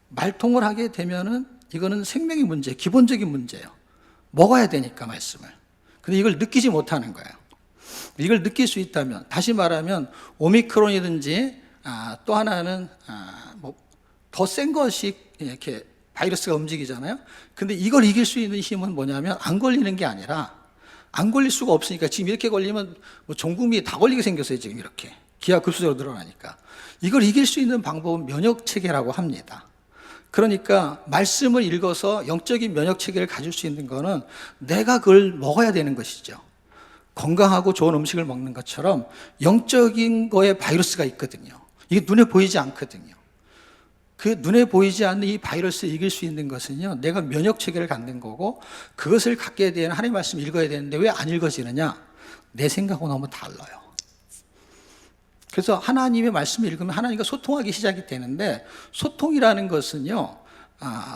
[SPEAKER 3] 말통을 하게 되면은 이거는 생명의 문제, 기본적인 문제예요. 먹어야 되니까 말씀을. 근데 이걸 느끼지 못하는 거예요. 이걸 느낄 수 있다면, 다시 말하면 오미크론이든지 또 하나는 뭐 더 센 것이 이렇게 바이러스가 움직이잖아요. 근데 이걸 이길 수 있는 힘은 뭐냐면 안 걸리는 게 아니라 안 걸릴 수가 없으니까 지금 이렇게 걸리면 뭐 전 국민이 다 걸리게 생겼어요. 지금 이렇게 기하급수적으로 늘어나니까 이걸 이길 수 있는 방법은 면역 체계라고 합니다. 그러니까 말씀을 읽어서 영적인 면역 체계를 가질 수 있는 거는 내가 그걸 먹어야 되는 것이죠. 건강하고 좋은 음식을 먹는 것처럼 영적인 거에 바이러스가 있거든요. 이게 눈에 보이지 않거든요. 그 눈에 보이지 않는 이 바이러스를 이길 수 있는 것은요, 내가 면역 체계를 갖는 거고 그것을 갖게 되는 하나님의 말씀을 읽어야 되는데 왜 안 읽어지느냐? 내 생각하고 너무 달라요. 그래서 하나님의 말씀을 읽으면 하나님과 소통하기 시작이 되는데 소통이라는 것은요,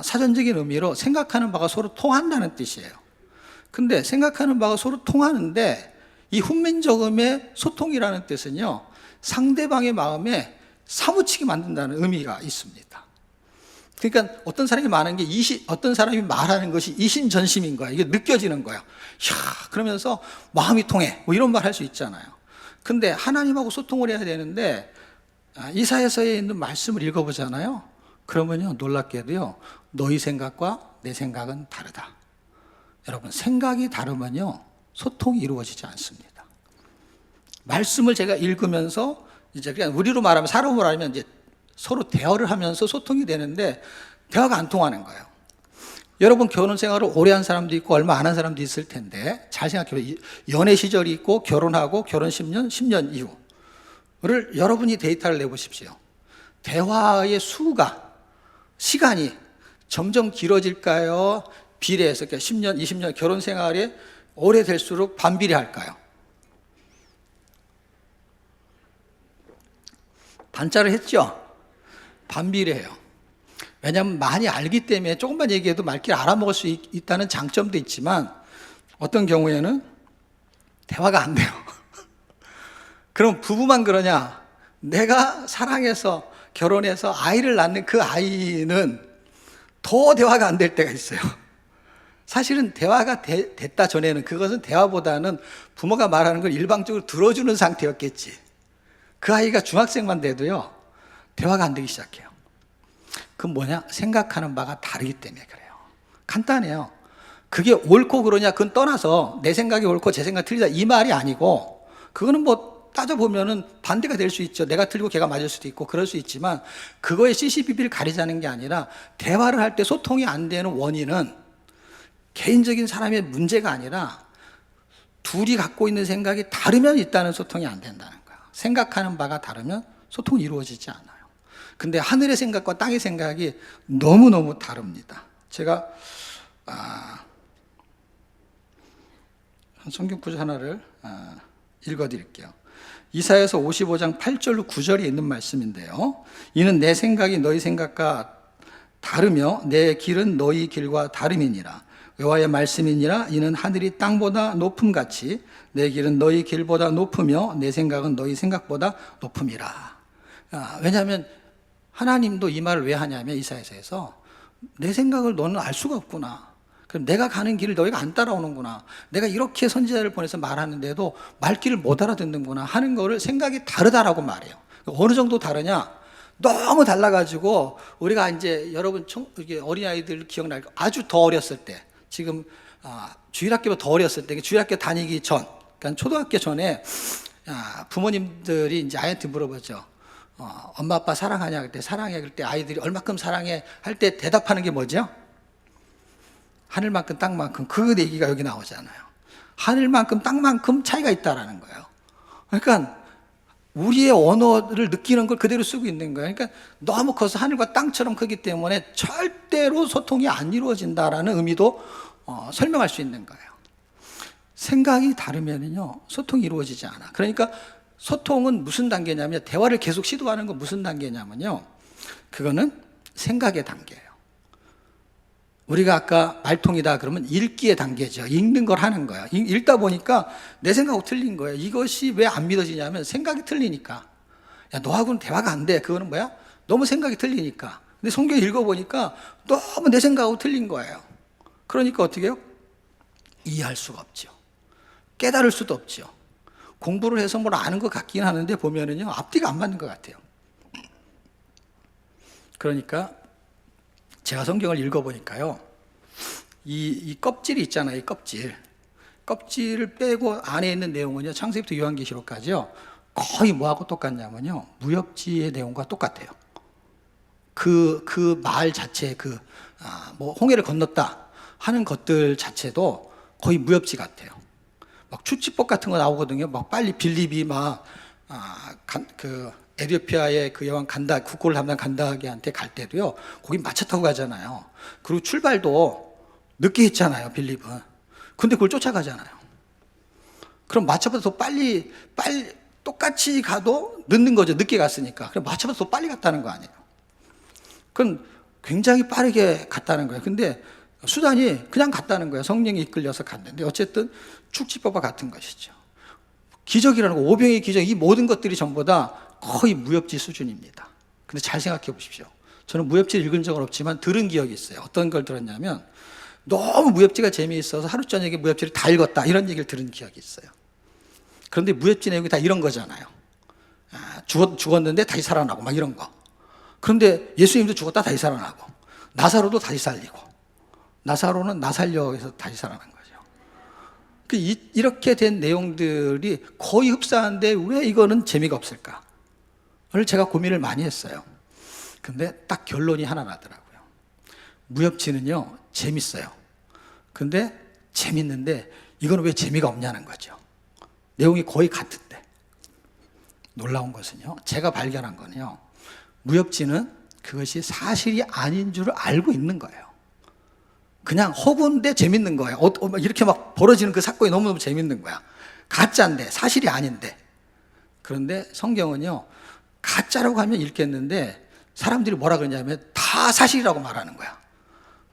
[SPEAKER 3] 사전적인 의미로 생각하는 바가 서로 통한다는 뜻이에요. 근데 생각하는 바가 서로 통하는데 이 훈민정음의 소통이라는 뜻은요, 상대방의 마음에 사무치게 만든다는 의미가 있습니다. 그러니까 어떤 사람이 말하는 게 어떤 사람이 말하는 것이 이심전심인 거야. 이게 느껴지는 거야. 이야, 그러면서 마음이 통해. 뭐 이런 말 할 수 있잖아요. 근데 하나님하고 소통을 해야 되는데 이사야서에 있는 말씀을 읽어보잖아요. 그러면요, 놀랍게도요, 너희 생각과 내 생각은 다르다. 여러분, 생각이 다르면요, 소통이 이루어지지 않습니다. 말씀을 제가 읽으면서 이제 그냥 우리로 말하면, 사람으로 말하면 이제 서로 대화를 하면서 소통이 되는데 대화가 안 통하는 거예요. 여러분, 결혼 생활을 오래 한 사람도 있고 얼마 안 한 사람도 있을 텐데 잘 생각해보세요. 연애 시절이 있고 결혼하고 결혼 10년, 10년 이후를 여러분이 데이터를 내보십시오. 대화의 수가, 시간이 점점 길어질까요? 비례해서 10년, 20년 결혼 생활이 오래될수록 반비례할까요? 반자를 했죠? 반비례해요. 왜냐하면 많이 알기 때문에 조금만 얘기해도 말귀를 알아먹을 수 있다는 장점도 있지만 어떤 경우에는 대화가 안 돼요. 그럼 부부만 그러냐? 내가 사랑해서 결혼해서 아이를 낳는 그 아이는 더 대화가 안 될 때가 있어요. 사실은 대화가 됐다 전에는 그것은 대화보다는 부모가 말하는 걸 일방적으로 들어주는 상태였겠지. 그 아이가 중학생만 돼도요, 대화가 안 되기 시작해요. 그건 뭐냐? 생각하는 바가 다르기 때문에 그래요. 간단해요. 그게 옳고 그러냐, 그건 떠나서 내 생각이 옳고 제 생각이 틀리다 이 말이 아니고, 그거는 뭐 따져보면은 반대가 될 수 있죠. 내가 틀리고 걔가 맞을 수도 있고 그럴 수 있지만, 그거에 CCBB를 가리자는 게 아니라 대화를 할 때 소통이 안 되는 원인은 개인적인 사람의 문제가 아니라 둘이 갖고 있는 생각이 다르면 일단은 소통이 안 된다는 거야. 생각하는 바가 다르면 소통이 이루어지지 않아요. 근데 하늘의 생각과 땅의 생각이 너무너무 다릅니다. 제가 성경 구절 하나를 읽어드릴게요. 이사야서 55장 8절로 9절에 있는 말씀인데요. 이는 내 생각이 너희 생각과 다르며 내 길은 너희 길과 다름이니라. 여호와의 말씀이니라. 이는 하늘이 땅보다 높음같이 내 길은 너희 길보다 높으며 내 생각은 너희 생각보다 높음이라. 왜냐하면 하나님도 이 말을 왜 하냐면 이사야서에서 내 생각을 너는 알 수가 없구나. 그럼 내가 가는 길을 너희가 안 따라오는구나. 내가 이렇게 선지자를 보내서 말하는데도 말귀를 못 알아듣는구나 하는 거를 생각이 다르다라고 말해요. 어느 정도 다르냐? 너무 달라가지고 우리가 이제 여러분 어린아이들 기억날 거 아주 더 어렸을 때, 지금 주일학교보다 더 어렸을 때, 주일학교 다니기 전, 그러니까 초등학교 전에 부모님들이 이제 아이한테 물어보죠. 엄마 아빠 사랑하냐? 그때 사랑해. 그럴 때 아이들이 얼마큼 사랑해? 할 때 대답하는 게 뭐죠? 하늘만큼 땅만큼. 그 얘기가 여기 나오잖아요. 하늘만큼 땅만큼 차이가 있다라는 거예요. 그러니까 우리의 언어를 느끼는 걸 그대로 쓰고 있는 거예요. 그러니까 너무 커서 하늘과 땅처럼 크기 때문에 절대로 소통이 안 이루어진다라는 의미도 설명할 수 있는 거예요. 생각이 다르면요 소통이 이루어지지 않아. 그러니까 소통은 무슨 단계냐면, 대화를 계속 시도하는 건 무슨 단계냐면요, 그거는 생각의 단계예요. 우리가 아까 말통이다 그러면 읽기의 단계죠. 읽는 걸 하는 거예요. 읽다 보니까 내 생각하고 틀린 거예요. 이것이 왜 안 믿어지냐면 생각이 틀리니까. 야, 너하고는 대화가 안 돼. 그거는 뭐야? 너무 생각이 틀리니까. 근데 성경 읽어보니까 너무 내 생각하고 틀린 거예요. 그러니까 어떻게 해요? 이해할 수가 없죠. 깨달을 수도 없죠. 공부를 해서 뭘 아는 것 같긴 하는데 보면은요, 앞뒤가 안 맞는 것 같아요. 그러니까 제가 성경을 읽어보니까요, 이 껍질이 있잖아요. 이 껍질을 빼고 안에 있는 내용은요, 창세기부터 요한계시록까지요, 거의 뭐하고 똑같냐면요, 무협지의 내용과 똑같아요. 그 말 자체, 뭐 홍해를 건넜다 하는 것들 자체도 거의 무협지 같아요. 막 축지법 같은 거 나오거든요. 막 빨리 빌립이 에티오피아의 그 여왕 국고를 담당 간다게한테 갈 때도요, 거기 마차 타고 가잖아요. 그리고 출발도 늦게 했잖아요, 빌립은. 근데 그걸 쫓아가잖아요. 그럼 마차보다 더 빨리 똑같이 가도 늦는 거죠. 늦게 갔으니까. 그럼 마차보다 더 빨리 갔다는 거 아니에요. 그건 굉장히 빠르게 갔다는 거예요. 근데 수단이 그냥 갔다는 거예요. 성령이 이끌려서 갔는데 어쨌든 축지법과 같은 것이죠. 기적이라는 거, 오병의 기적, 이 모든 것들이 전부 다 거의 무협지 수준입니다. 근데 잘 생각해 보십시오. 저는 무협지를 읽은 적은 없지만 들은 기억이 있어요. 어떤 걸 들었냐면 너무 무협지가 재미있어서 하루 저녁에 무협지를 다 읽었다 이런 얘기를 들은 기억이 있어요. 그런데 무협지 내용이 다 이런 거잖아요. 죽었는데 다시 살아나고 막 이런 거. 그런데 예수님도 죽었다 다시 살아나고 나사로도 다시 살리고 나사로는 나살려에서 다시 살아난 거죠. 이렇게 된 내용들이 거의 흡사한데 왜 이거는 재미가 없을까? 를 제가 고민을 많이 했어요. 근데 딱 결론이 하나 나더라고요. 무협지는요 재밌어요. 근데 재밌는데 이거는 왜 재미가 없냐는 거죠. 내용이 거의 같은데. 놀라운 것은요, 제가 발견한 거는요, 무협지는 그것이 사실이 아닌 줄 알고 있는 거예요. 그냥 허구인데 재밌는 거예요. 이렇게 막 벌어지는 그 사건이 너무너무 재밌는 거야. 가짜인데 사실이 아닌데. 그런데 성경은요 가짜라고 하면 읽겠는데 사람들이 뭐라 그러냐면 다 사실이라고 말하는 거야.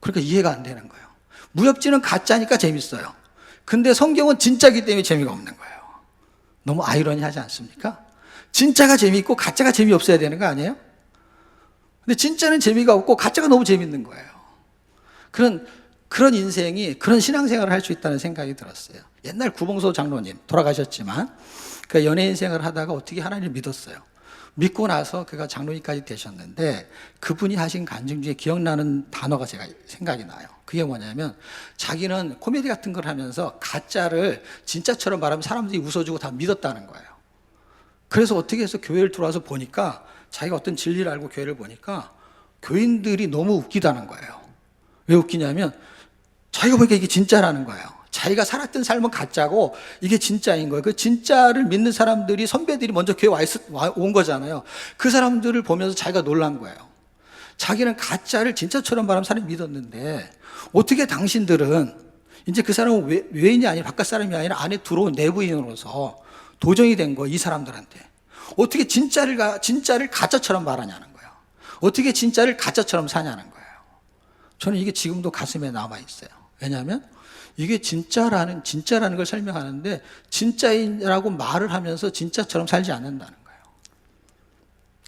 [SPEAKER 3] 그러니까 이해가 안 되는 거예요. 무협지는 가짜니까 재밌어요. 근데 성경은 진짜이기 때문에 재미가 없는 거예요. 너무 아이러니하지 않습니까? 진짜가 재미있고 가짜가 재미없어야 되는 거 아니에요? 근데 진짜는 재미가 없고 가짜가 너무 재밌는 거예요. 그런 인생이, 그런 신앙생활을 할 수 있다는 생각이 들었어요. 옛날 구봉소 장로님 돌아가셨지만 그 연예인 생활을 하다가 어떻게 하나님을 믿었어요. 믿고 나서 그가 장로님까지 되셨는데 그분이 하신 간증 중에 기억나는 단어가 제가 생각이 나요. 그게 뭐냐면 자기는 코미디 같은 걸 하면서 가짜를 진짜처럼 말하면 사람들이 웃어주고 다 믿었다는 거예요. 그래서 어떻게 해서 교회를 들어와서 보니까 자기가 어떤 진리를 알고 교회를 보니까 교인들이 너무 웃기다는 거예요. 왜 웃기냐면 자기가 보니까 이게 진짜라는 거예요. 자기가 살았던 삶은 가짜고 이게 진짜인 거예요. 그 진짜를 믿는 사람들이, 선배들이 먼저 교회 온 거잖아요. 그 사람들을 보면서 자기가 놀란 거예요. 자기는 가짜를 진짜처럼 말하면 사람이 믿었는데 어떻게 당신들은 이제 그 사람은 외인이 아니라 바깥 사람이 아니라 안에 들어온 내부인으로서 도정이 된 거예요. 이 사람들한테. 어떻게 진짜를 가짜처럼 말하냐는 거예요. 어떻게 진짜를 가짜처럼 사냐는 거예요. 저는 이게 지금도 가슴에 남아있어요. 왜냐하면 이게 진짜라는 걸 설명하는데 진짜인이라고 말을 하면서 진짜처럼 살지 않는다는 거예요.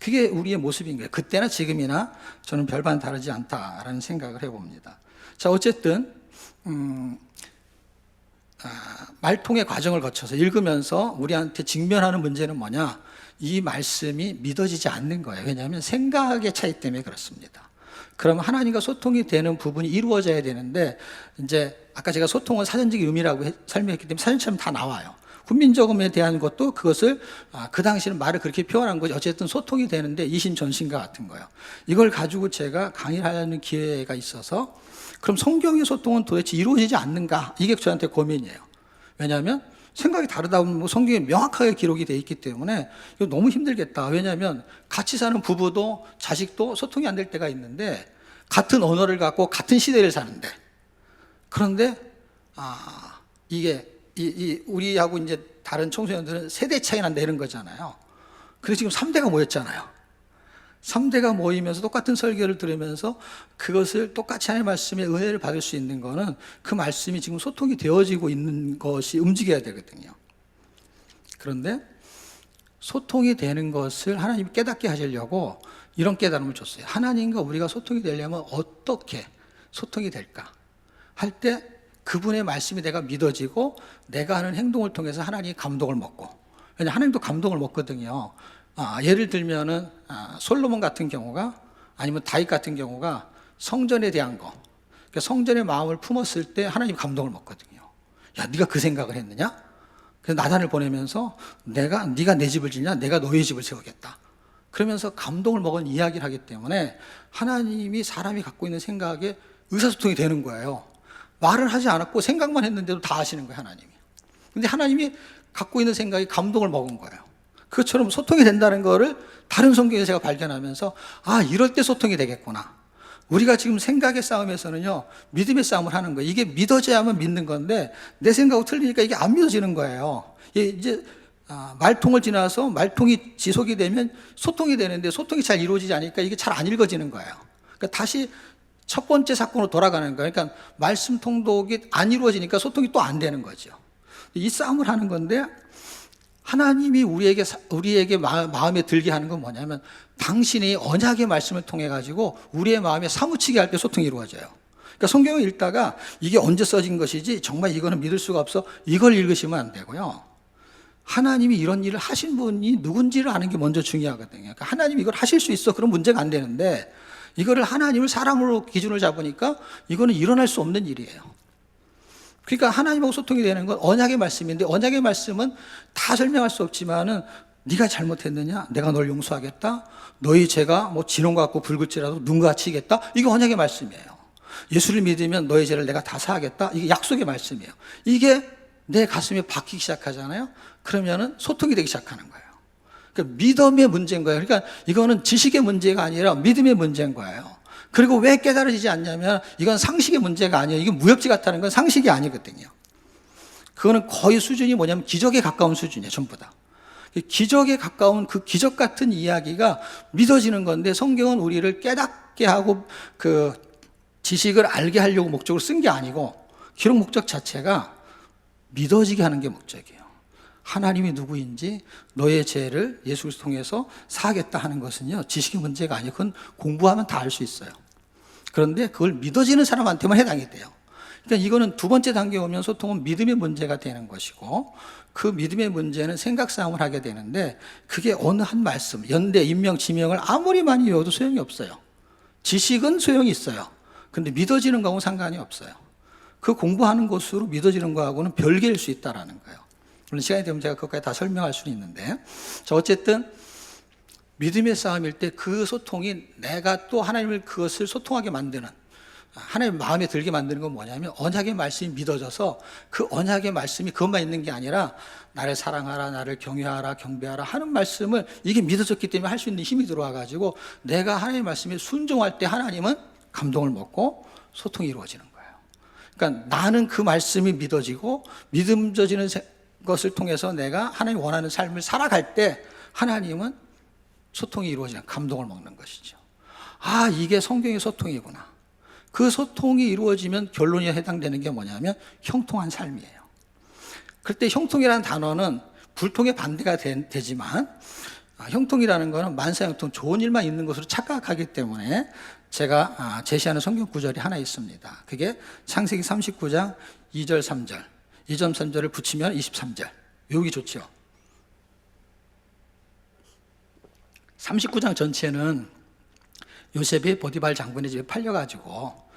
[SPEAKER 3] 그게 우리의 모습인 거예요. 그때나 지금이나 저는 별반 다르지 않다라는 생각을 해봅니다. 자, 어쨌든 말통의 과정을 거쳐서 읽으면서 우리한테 직면하는 문제는 뭐냐? 이 말씀이 믿어지지 않는 거예요. 왜냐하면 생각의 차이 때문에 그렇습니다. 그러면 하나님과 소통이 되는 부분이 이루어져야 되는데, 이제 아까 제가 소통은 사전적 의미라고 설명했기 때문에 사전처럼 다 나와요. 훈민정음에 대한 것도 그것을 그 당시는 말을 그렇게 표현한 거지. 어쨌든 소통이 되는데 이신전신과 같은 거예요. 이걸 가지고 제가 강의를 하려는 기회가 있어서 그럼 성경의 소통은 도대체 이루어지지 않는가? 이게 저한테 고민이에요. 왜냐하면 생각이 다르다 보면 성경에 명확하게 기록이 되어 있기 때문에 이거 너무 힘들겠다. 왜냐하면 같이 사는 부부도 자식도 소통이 안 될 때가 있는데 같은 언어를 갖고 같은 시대를 사는데, 그런데 이게 우리하고 이제 다른 청소년들은 세대 차이 난다 이런 거잖아요. 그래서 지금 3대가 모였잖아요. 3대가 모이면서 똑같은 설교를 들으면서 그것을 똑같이 하나님의 말씀의 은혜를 받을 수 있는 거는 그 말씀이 지금 소통이 되어지고 있는 것이 움직여야 되거든요. 그런데 소통이 되는 것을 하나님이 깨닫게 하시려고 이런 깨달음을 줬어요. 하나님과 우리가 소통이 되려면 어떻게 소통이 될까 할 때 그분의 말씀이 내가 믿어지고 내가 하는 행동을 통해서 하나님이 감동을 먹고, 왜냐하면 하나님도 감동을 먹거든요. 예를 들면은 솔로몬 같은 경우가, 아니면 다윗 같은 경우가 성전에 대한 거, 그러니까 성전의 마음을 품었을 때 하나님 감동을 먹거든요. 야, 네가 그 생각을 했느냐? 그래서 나단을 보내면서 네가 내 집을 짓냐? 내가 너의 집을 세우겠다. 그러면서 감동을 먹은 이야기를 하기 때문에 하나님이 사람이 갖고 있는 생각에 의사소통이 되는 거예요. 말을 하지 않았고 생각만 했는데도 다 아시는 거예요, 하나님이. 근데 하나님이 갖고 있는 생각이 감동을 먹은 거예요. 그것처럼 소통이 된다는 거를 다른 성경에서 제가 발견하면서 이럴 때 소통이 되겠구나. 우리가 지금 생각의 싸움에서는요, 믿음의 싸움을 하는 거예요. 이게 믿어져야만 믿는 건데 내 생각하고 틀리니까 이게 안 믿어지는 거예요. 이제 말통을 지나서 말통이 지속이 되면 소통이 되는데 소통이 잘 이루어지지 않으니까 이게 잘 안 읽어지는 거예요. 그러니까 다시 첫 번째 사건으로 돌아가는 거예요. 그러니까 말씀 통독이 안 이루어지니까 소통이 또 안 되는 거죠. 이 싸움을 하는 건데 하나님이 우리에게 마음에 들게 하는 건 뭐냐면 당신이 언약의 말씀을 통해 가지고 우리의 마음에 사무치게 할 때 소통이 이루어져요. 그러니까 성경을 읽다가 이게 언제 써진 것이지 정말 이거는 믿을 수가 없어, 이걸 읽으시면 안 되고요. 하나님이 이런 일을 하신 분이 누군지를 아는 게 먼저 중요하거든요. 그러니까 하나님이 이걸 하실 수 있어, 그런 문제가 안 되는데 이거를 하나님을 사람으로 기준을 잡으니까 이거는 일어날 수 없는 일이에요. 그러니까 하나님하고 소통이 되는 건 언약의 말씀인데, 언약의 말씀은 다 설명할 수 없지만은 네가 잘못했느냐? 내가 널 용서하겠다. 너희 죄가 뭐 진홍 같고 붉을지라도 눈과 치겠다. 이게 언약의 말씀이에요. 예수를 믿으면 너희 죄를 내가 다 사하겠다. 이게 약속의 말씀이에요. 이게 내 가슴에 박히기 시작하잖아요. 그러면은 소통이 되기 시작하는 거예요. 그러니까 믿음의 문제인 거예요. 그러니까 이거는 지식의 문제가 아니라 믿음의 문제인 거예요. 그리고 왜 깨달아지지 않냐면 이건 상식의 문제가 아니에요. 이게 무협지 같다는 건 상식이 아니거든요. 그거는 거의 수준이 뭐냐면 기적에 가까운 수준이에요. 전부 다. 기적에 가까운 그 기적 같은 이야기가 믿어지는 건데, 성경은 우리를 깨닫게 하고 그 지식을 알게 하려고 목적으로 쓴 게 아니고 기록 목적 자체가 믿어지게 하는 게 목적이에요. 하나님이 누구인지 너의 죄를 예수 그리스도 통해서 사하겠다 하는 것은요, 지식의 문제가 아니에요. 그건 공부하면 다 알 수 있어요. 그런데 그걸 믿어지는 사람한테만 해당이 돼요. 그러니까 이거는 두 번째 단계에 오면 소통은 믿음의 문제가 되는 것이고, 그 믿음의 문제는 생각 싸움을 하게 되는데, 그게 어느 한 말씀, 연대, 임명, 지명을 아무리 많이 외워도 소용이 없어요. 지식은 소용이 있어요. 근데 믿어지는 거하고는 상관이 없어요. 그 공부하는 것으로 믿어지는 거하고는 별개일 수 있다는 거예요. 물론 시간이 되면 제가 그것까지 다 설명할 수는 있는데, 자, 어쨌든 믿음의 싸움일 때 그 소통이 내가 또 하나님을 그것을 소통하게 만드는, 하나님 마음에 들게 만드는 건 뭐냐면 언약의 말씀이 믿어져서 그 언약의 말씀이 그것만 있는 게 아니라 나를 사랑하라, 나를 경외하라, 경배하라 하는 말씀을 이게 믿어졌기 때문에 할 수 있는 힘이 들어와 가지고 내가 하나님의 말씀에 순종할 때 하나님은 감동을 먹고 소통이 이루어지는 거예요. 그러니까 나는 그 말씀이 믿어지고 믿음져지는 것을 통해서 내가 하나님이 원하는 삶을 살아갈 때 하나님은 소통이 이루어지는, 감동을 먹는 것이죠. 아, 이게 성경의 소통이구나. 그 소통이 이루어지면 결론이 해당되는 게 뭐냐면 형통한 삶이에요. 그때 형통이라는 단어는 불통의 반대가 되지만, 형통이라는 것은 만사형통, 좋은 일만 있는 것으로 착각하기 때문에 제가 제시하는 성경 구절이 하나 있습니다. 그게 창세기 39장 2절 3절, 2절 3절을 붙이면 23절. 외우기 좋죠. 39장 전체는 요셉이 보디발 장군의 집에 팔려가지고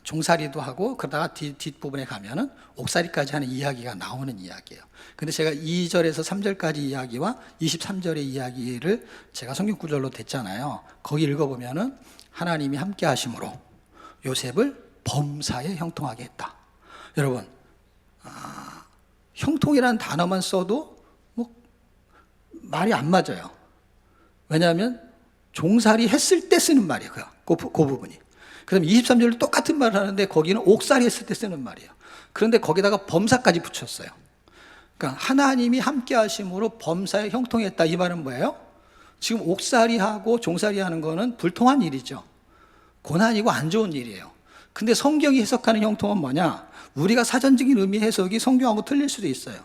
[SPEAKER 3] 종살이도 하고, 그러다가 뒷부분에 가면은 옥살이까지 하는 이야기가 나오는 이야기예요. 근데 제가 2절에서 3절까지 이야기와 23절의 이야기를 제가 성경 구절로 댔잖아요. 거기 읽어보면은 하나님이 함께 하심으로 요셉을 범사에 형통하게 했다. 여러분, 형통이라는 단어만 써도 뭐 말이 안 맞아요. 왜냐하면 종살이 했을 때 쓰는 말이에요. 그 부분이. 그 다음에 23절로 똑같은 말을 하는데 거기는 옥살이 했을 때 쓰는 말이에요. 그런데 거기다가 범사까지 붙였어요. 그러니까 하나님이 함께 하심으로 범사에 형통했다. 이 말은 뭐예요? 지금 옥살이하고 종살이 하는 거는 불통한 일이죠. 고난이고 안 좋은 일이에요. 근데 성경이 해석하는 형통은 뭐냐? 우리가 사전적인 의미 해석이 성경하고 틀릴 수도 있어요.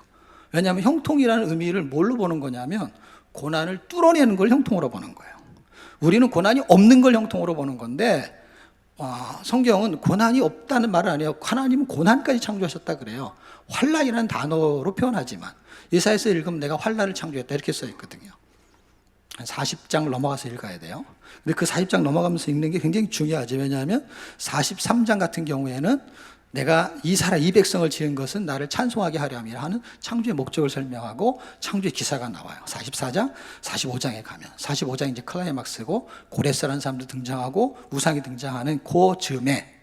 [SPEAKER 3] 왜냐하면 형통이라는 의미를 뭘로 보는 거냐면 고난을 뚫어내는 걸 형통으로 보는 거예요. 우리는 고난이 없는 걸 형통으로 보는 건데, 성경은 고난이 없다는 말은 아니에요. 하나님은 고난까지 창조하셨다 그래요. 환난이라는 단어로 표현하지만 이사야서 읽으면 내가 환난을 창조했다 이렇게 써 있거든요. 한 40장 넘어가서 읽어야 돼요. 근데 그 40장 넘어가면서 읽는 게 굉장히 중요하죠. 왜냐하면 43장 같은 경우에는 내가 이 백성을 지은 것은 나를 찬송하게 하려 함이라 하는 창조의 목적을 설명하고 창조의 기사가 나와요. 44장, 45장에 가면 45장 이제 클라이막스고 고레스라는 사람도 등장하고 우상이 등장하는 그 즈음에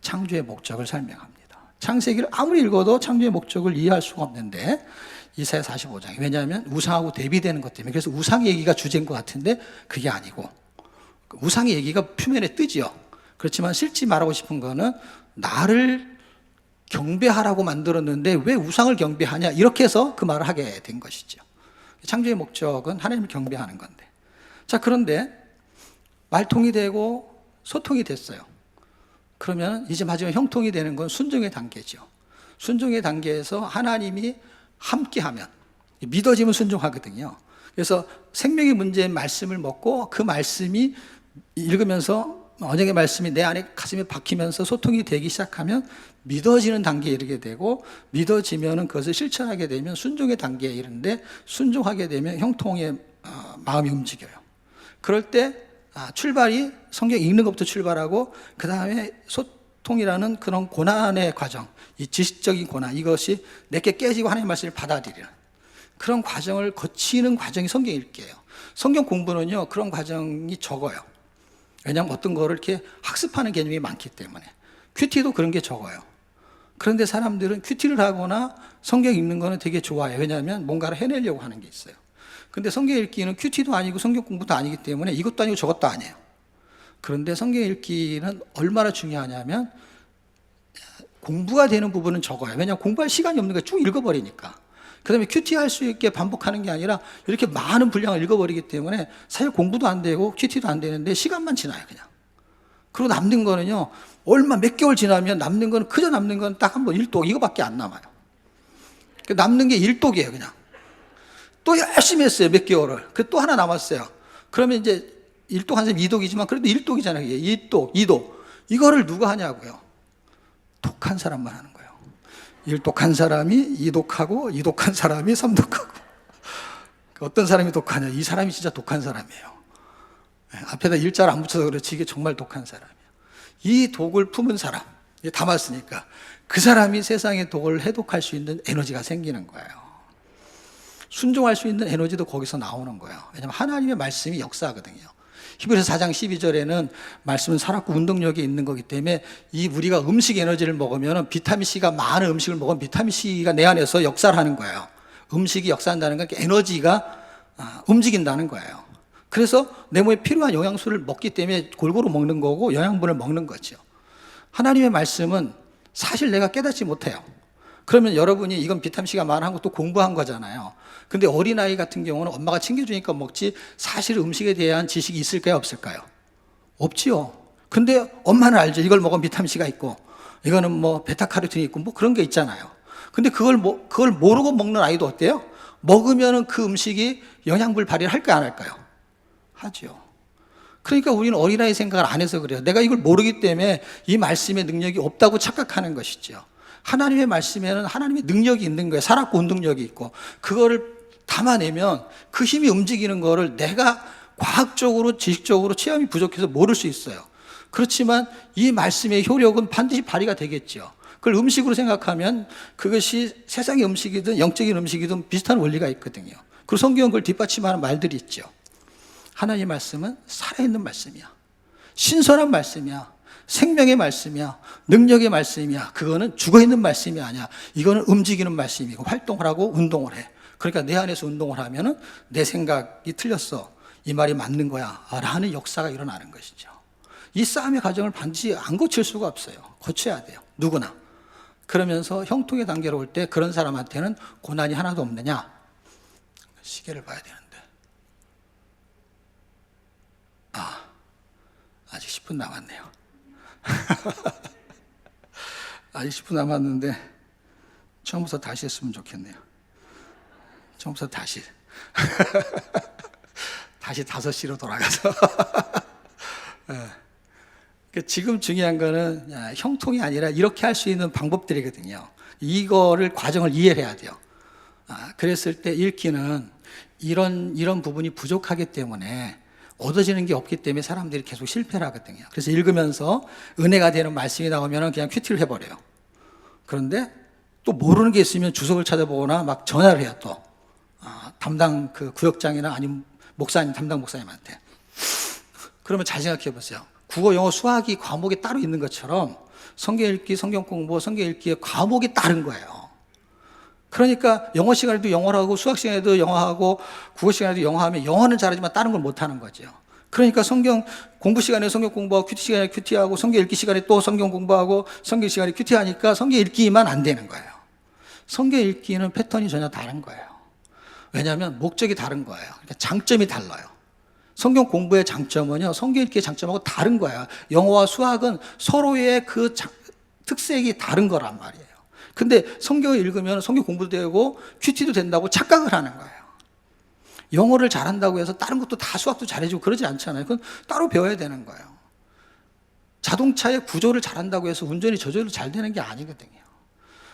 [SPEAKER 3] 창조의 목적을 설명합니다. 창세기를 아무리 읽어도 창조의 목적을 이해할 수가 없는데 이사야 45장이, 왜냐하면 우상하고 대비되는 것 때문에. 그래서 우상 얘기가 주제인 것 같은데 그게 아니고 우상의 얘기가 표면에 뜨지요. 그렇지만 실제 말하고 싶은 거는 나를 경배하라고 만들었는데 왜 우상을 경배하냐, 이렇게 해서 그 말을 하게 된 것이죠. 창조의 목적은 하나님을 경배하는 건데. 자, 그런데 말통이 되고 소통이 됐어요. 그러면 이제 마지막 형통이 되는 건 순종의 단계죠. 순종의 단계에서 하나님이 함께하면, 믿어지면 순종하거든요. 그래서 생명의 문제의 말씀을 먹고 그 말씀이 읽으면서 언약의 말씀이 내 안에 가슴에 박히면서 소통이 되기 시작하면 믿어지는 단계에 이르게 되고, 믿어지면은 그것을 실천하게 되면 순종의 단계에 이르는데, 순종하게 되면 형통의 마음이 움직여요. 그럴 때 출발이 성경 읽는 것부터 출발하고, 그 다음에 소통이라는 그런 고난의 과정, 이 지식적인 고난, 이것이 내게 깨지고 하나님의 말씀을 받아들이는 그런 과정을 거치는 과정이 성경 읽기예요. 성경 공부는요, 그런 과정이 적어요. 왜냐하면 어떤 거를 이렇게 학습하는 개념이 많기 때문에. 큐티도 그런 게 적어요. 그런데 사람들은 큐티를 하거나 성경 읽는 거는 되게 좋아해요. 왜냐하면 뭔가를 해내려고 하는 게 있어요. 근데 성경 읽기는 큐티도 아니고 성경 공부도 아니기 때문에 이것도 아니고 저것도 아니에요. 그런데 성경 읽기는 얼마나 중요하냐면 공부가 되는 부분은 적어요. 왜냐하면 공부할 시간이 없는 거예요. 쭉 읽어버리니까. 그 다음에 큐티 할 수 있게 반복하는 게 아니라 이렇게 많은 분량을 읽어버리기 때문에 사실 공부도 안 되고 큐티도 안 되는데 시간만 지나요, 그냥. 그리고 남는 거는요, 얼마 몇 개월 지나면 남는 거는 그저 남는 건 딱 한 번 일독 이거밖에 안 남아요. 남는 게 일독이에요, 그냥. 또 열심히 했어요, 몇 개월을. 그 또 하나 남았어요. 그러면 이제 일독 한 사람 이독이지만 그래도 일독이잖아요. 일독, 이독. 이거를 누가 하냐고요? 독한 사람만 하는 거예요. 일독한 사람이 이독하고, 이독한 사람이 삼독하고. 어떤 사람이 독하냐? 이 사람이 진짜 독한 사람이에요. 앞에다 일자를 안 붙여서 그렇지 이게 정말 독한 사람이에요. 이 독을 품은 사람, 담았으니까 그 사람이 세상의 독을 해독할 수 있는 에너지가 생기는 거예요. 순종할 수 있는 에너지도 거기서 나오는 거예요. 왜냐하면 하나님의 말씀이 역사하거든요. 히브리서 4장 12절에는 말씀은 살았고 운동력이 있는 거기 때문에 이 우리가 음식 에너지를 먹으면 비타민C가 많은 음식을 먹으면 비타민C가 내 안에서 역사를 하는 거예요. 음식이 역사한다는 건 에너지가 움직인다는 거예요. 그래서 내 몸에 필요한 영양소를 먹기 때문에 골고루 먹는 거고 영양분을 먹는 거죠. 하나님의 말씀은 사실 내가 깨닫지 못해요. 그러면 여러분이 이건 비타민C가 많은 것도 공부한 거잖아요. 근데 어린아이 같은 경우는 엄마가 챙겨주니까 먹지 사실 음식에 대한 지식이 있을까요, 없을까요? 없지요. 근데 엄마는 알죠. 이걸 먹으면 비타민C가 있고 이거는 뭐 베타카로틴이 있고 뭐 그런 게 있잖아요. 근데 그걸 모르고 먹는 아이도 어때요? 먹으면은 그 음식이 영양분을 발휘를 할까요, 안 할까요? 하죠. 그러니까 우리는 어린아이 생각을 안 해서 그래요. 내가 이걸 모르기 때문에 이 말씀의 능력이 없다고 착각하는 것이죠. 하나님의 말씀에는 하나님의 능력이 있는 거예요. 살았고 운동력이 있고 그거를 담아내면 그 힘이 움직이는 거를 내가 과학적으로 지식적으로 체험이 부족해서 모를 수 있어요. 그렇지만 이 말씀의 효력은 반드시 발휘가 되겠죠. 그걸 음식으로 생각하면 그것이 세상의 음식이든 영적인 음식이든 비슷한 원리가 있거든요. 그리고 성경은 그걸 뒷받침하는 말들이 있죠. 하나님의 말씀은 살아있는 말씀이야. 신선한 말씀이야. 생명의 말씀이야. 능력의 말씀이야. 그거는 죽어있는 말씀이 아니야. 이거는 움직이는 말씀이고 활동을 하고 운동을 해. 그러니까 내 안에서 운동을 하면은 내 생각이 틀렸어. 이 말이 맞는 거야. 라는 역사가 일어나는 것이죠. 이 싸움의 과정을 반드시 안 거칠 수가 없어요. 거쳐야 돼요. 누구나. 그러면서 형통의 단계로 올 때 그런 사람한테는 고난이 하나도 없느냐? 시계를 봐야 되는데. 아직 10분 남았네요. 아직 10분 남았는데 처음부터 다시 했으면 좋겠네요. 처음부터 다시. 다시 5시로 돌아가서. 지금 중요한 거는 형통이 아니라 이렇게 할 수 있는 방법들이거든요. 이거를 과정을 이해해야 돼요. 그랬을 때 읽기는 이런 부분이 부족하기 때문에 얻어지는 게 없기 때문에 사람들이 계속 실패를 하거든요. 그래서 읽으면서 은혜가 되는 말씀이 나오면 그냥 큐티를 해버려요. 그런데 또 모르는 게 있으면 주석을 찾아보거나 막 전화를 해요. 또 담당 그 구역장이나 아니면 목사님, 담당 목사님한테. 그러면 잘 생각해 보세요. 국어, 영어, 수학이 과목이 따로 있는 것처럼 성경 읽기, 성경 공부, 성경 읽기의 과목이 다른 거예요. 그러니까 영어 시간에도 영어를 하고 수학 시간에도 영어하고 국어 시간에도 영어하면 영어는 잘하지만 다른 걸 못하는 거죠. 그러니까 성경 공부 시간에 성경 공부하고 큐티 시간에 큐티하고 성경 읽기 시간에 또 성경 공부하고 성경 시간에 큐티하니까 성경 읽기만 안 되는 거예요. 성경 읽기는 패턴이 전혀 다른 거예요. 왜냐하면 목적이 다른 거예요. 그러니까 장점이 달라요. 성경 공부의 장점은요, 성경 읽기의 장점하고 다른 거예요. 영어와 수학은 서로의 그 특색이 다른 거란 말이에요. 근데 성경을 읽으면 성경 공부도 되고 큐티도 된다고 착각을 하는 거예요. 영어를 잘한다고 해서 다른 것도 다 수학도 잘해주고 그러지 않잖아요. 그건 따로 배워야 되는 거예요. 자동차의 구조를 잘한다고 해서 운전이 저절로 잘 되는 게 아니거든요.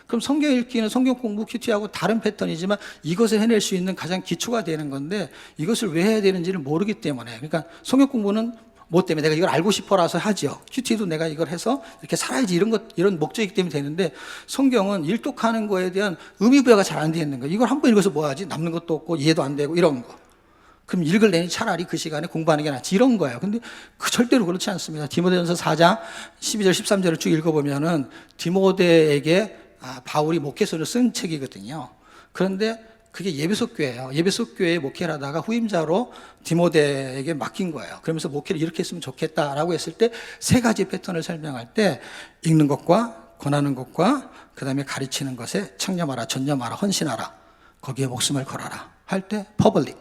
[SPEAKER 3] 그럼 성경 읽기는 성경 공부, 큐티하고 다른 패턴이지만 이것을 해낼 수 있는 가장 기초가 되는 건데 이것을 왜 해야 되는지를 모르기 때문에, 그러니까 성경 공부는 뭐 때문에 내가 이걸 알고 싶어라서 하죠. 큐티도 내가 이걸 해서 이렇게 살아야지 이런 목적이기 때문에 되는데, 성경은 일독하는 거에 대한 의미부여가 잘 안 되어 있는 거예요. 이걸 한 번 읽어서 뭐 하지? 남는 것도 없고 이해도 안 되고 이런 거. 그럼 읽을래니 차라리 그 시간에 공부하는 게 낫지, 이런 거예요. 근데 절대로 그렇지 않습니다. 디모데전서 4장 12절 13절을 쭉 읽어보면은 디모데에게 바울이 목회서를 쓴 책이거든요. 그런데 그게 예배소 교회예요. 예배소 교회에 목회를 하다가 후임자로 디모데에게 맡긴 거예요. 그러면서 목회를 이렇게 했으면 좋겠다라고 했을 때 세 가지 패턴을 설명할 때, 읽는 것과 권하는 것과 그 다음에 가르치는 것에 청렴하라, 전념하라, 헌신하라, 거기에 목숨을 걸어라 할 때 퍼블릭,